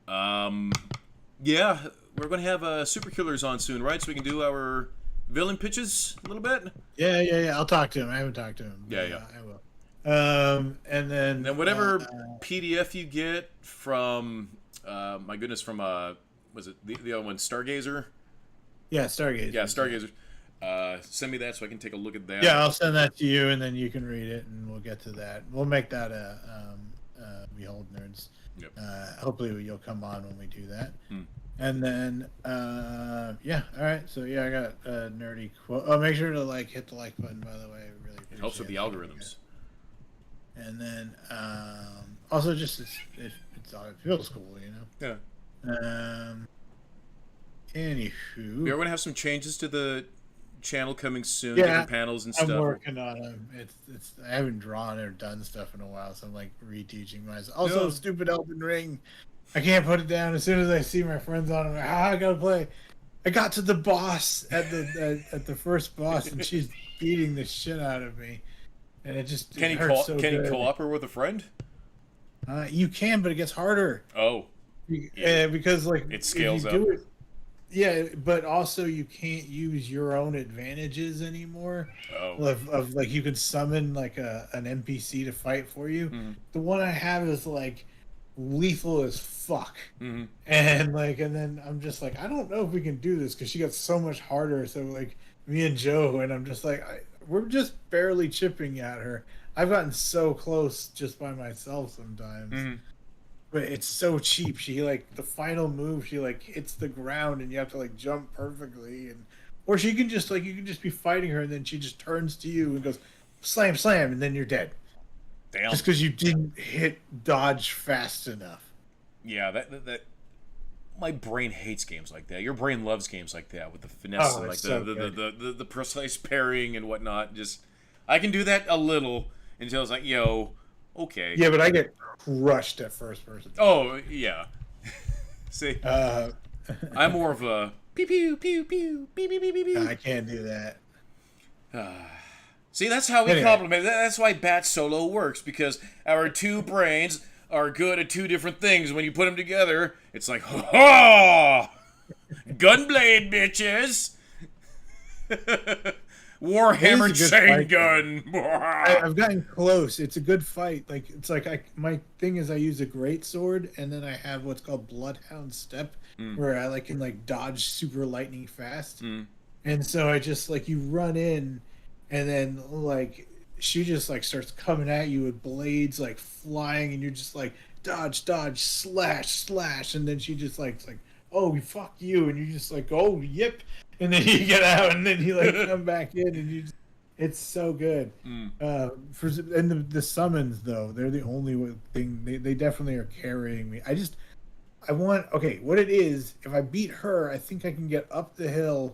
Yeah, we're gonna have Super Killers on soon, right? So we can do our villain pitches a little bit. Yeah. I'll talk to him. I haven't talked to him. Yeah. I will. And then And then whatever PDF you get from, my goodness, from was it the other one, Stargazer? yeah, Stargaze. Yeah, Stargazer. Send me that so I can take a look at that. Yeah, I'll send that to you, and then you can read it, and we'll get to that. We'll make that a Behold Nerds. Yep. Hopefully you'll come on when we do that. Hmm. And then yeah, all right. So yeah, I got a nerdy quote. Oh, make sure to like hit the like button, by the way. I really It helps with the appreciate algorithms. it. And then also just it feels cool, you know. Yeah. Anywho, We are going to have some changes to the channel coming soon. Yeah, Different panels and stuff. I'm working on them. It's I haven't drawn or done stuff in a while, so I'm like reteaching myself. Also, No. stupid Elden Ring. I can't put it down. As soon as I see my friends on, I'm like, I gotta play. I got to the boss at the first boss, and she's beating the shit out of me, and it just Can it he hurts so can he good. co-op with a friend? You can, but it gets harder. Oh, Yeah. Because like It scales if you do up. it, yeah, but also you can't use your own advantages anymore. oh. Of like you can summon like an NPC to fight for you. Mhm. The one I have is like lethal as fuck, Mhm. and then I'm just like, I don't know if we can do this because she got so much harder. So like me and Joe, and I'm just like, we're just barely chipping at her. I've gotten so close just by myself sometimes. Mhm. But it's so cheap. She like the final move, she like hits the ground and you have to like jump perfectly, and or she can just like you can just be fighting her and then she just turns to you and goes slam slam and then you're dead. Damn. Just because you didn't hit dodge fast enough. Yeah, that my brain hates games like that. Your brain loves games like that with the finesse Oh, and like it's so good. the precise parrying and whatnot. Just I can do that a little until it's like, yo, okay. Yeah, but I get crushed at first person. Oh yeah. See, Uh, I'm more of a pew pew pew pew pew pew pew pew. pew. I can't do that. See, that's how we Anyway. compliment. That's why Bat Solo works, because our two brains are good at two different things. When you put them together, it's like, ha ha! Gunblade, bitches! Warhammer It is a good chain fight, gun! I've gotten close. It's a good fight. Like it's like my thing is I use a great sword and then I have what's called Bloodhound Step, where I like can like dodge super lightning fast. And so I just like you run in, and then like she just like starts coming at you with blades like flying, and you're just like dodge, dodge, slash, slash, and then she just like it's like oh fuck you, and you just like oh yip, and then you get out, and then you like come back in, and you just, it's so good. And the summons though, they're the only thing they definitely are carrying me. I want okay, what it is, if I beat her, I think I can get up the hill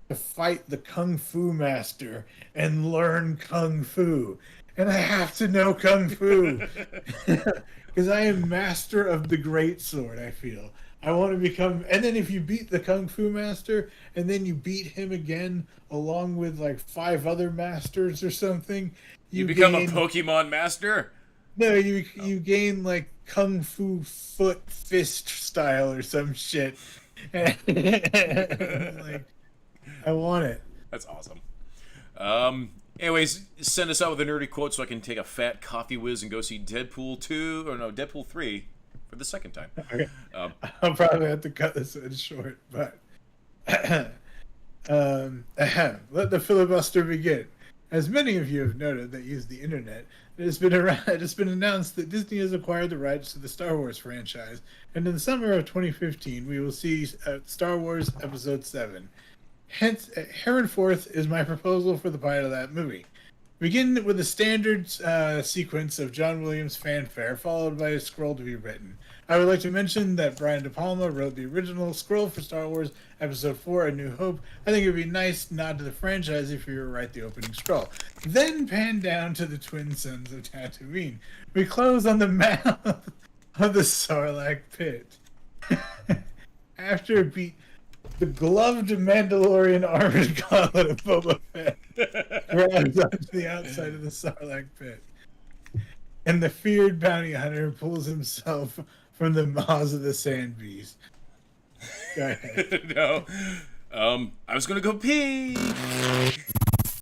to fight the Kung Fu master and learn Kung Fu. And I have to know Kung Fu. Because I am master of the great sword, I feel. I want to become and then if you beat the Kung Fu master and then you beat him again along with like 5 other masters or something, You become gain, a Pokemon master? no, you gain like Kung Fu foot fist style or some shit. Like, I want it. That's awesome. Anyways, send us out with a nerdy quote so I can take a fat coffee whiz and go see Deadpool 2, or no, Deadpool 3 for the second time. Okay. I'll probably have to cut this one short, but let the filibuster begin. As many of you have noted that use the internet, it has been announced that Disney has acquired the rights to the Star Wars franchise, and in the summer of 2015, we will see Star Wars Episode 7. Hence, Heron Forth is my proposal for the pilot of that movie. Begin with a standard sequence of John Williams fanfare, followed by a scroll to be written. I would like to mention that Brian De Palma wrote the original scroll for Star Wars Episode 4, A New Hope. I think it would be nice nod to the franchise if you were to write the opening scroll. Then pan down to the twin sons of Tatooine. We close on the mouth of the Sarlacc pit. After a beat, the gloved Mandalorian armored gauntlet of Boba Fett grabs onto the outside of the Sarlacc pit. And the feared bounty hunter pulls himself from the maws of the sand beast. Go ahead. No. I was gonna go pee.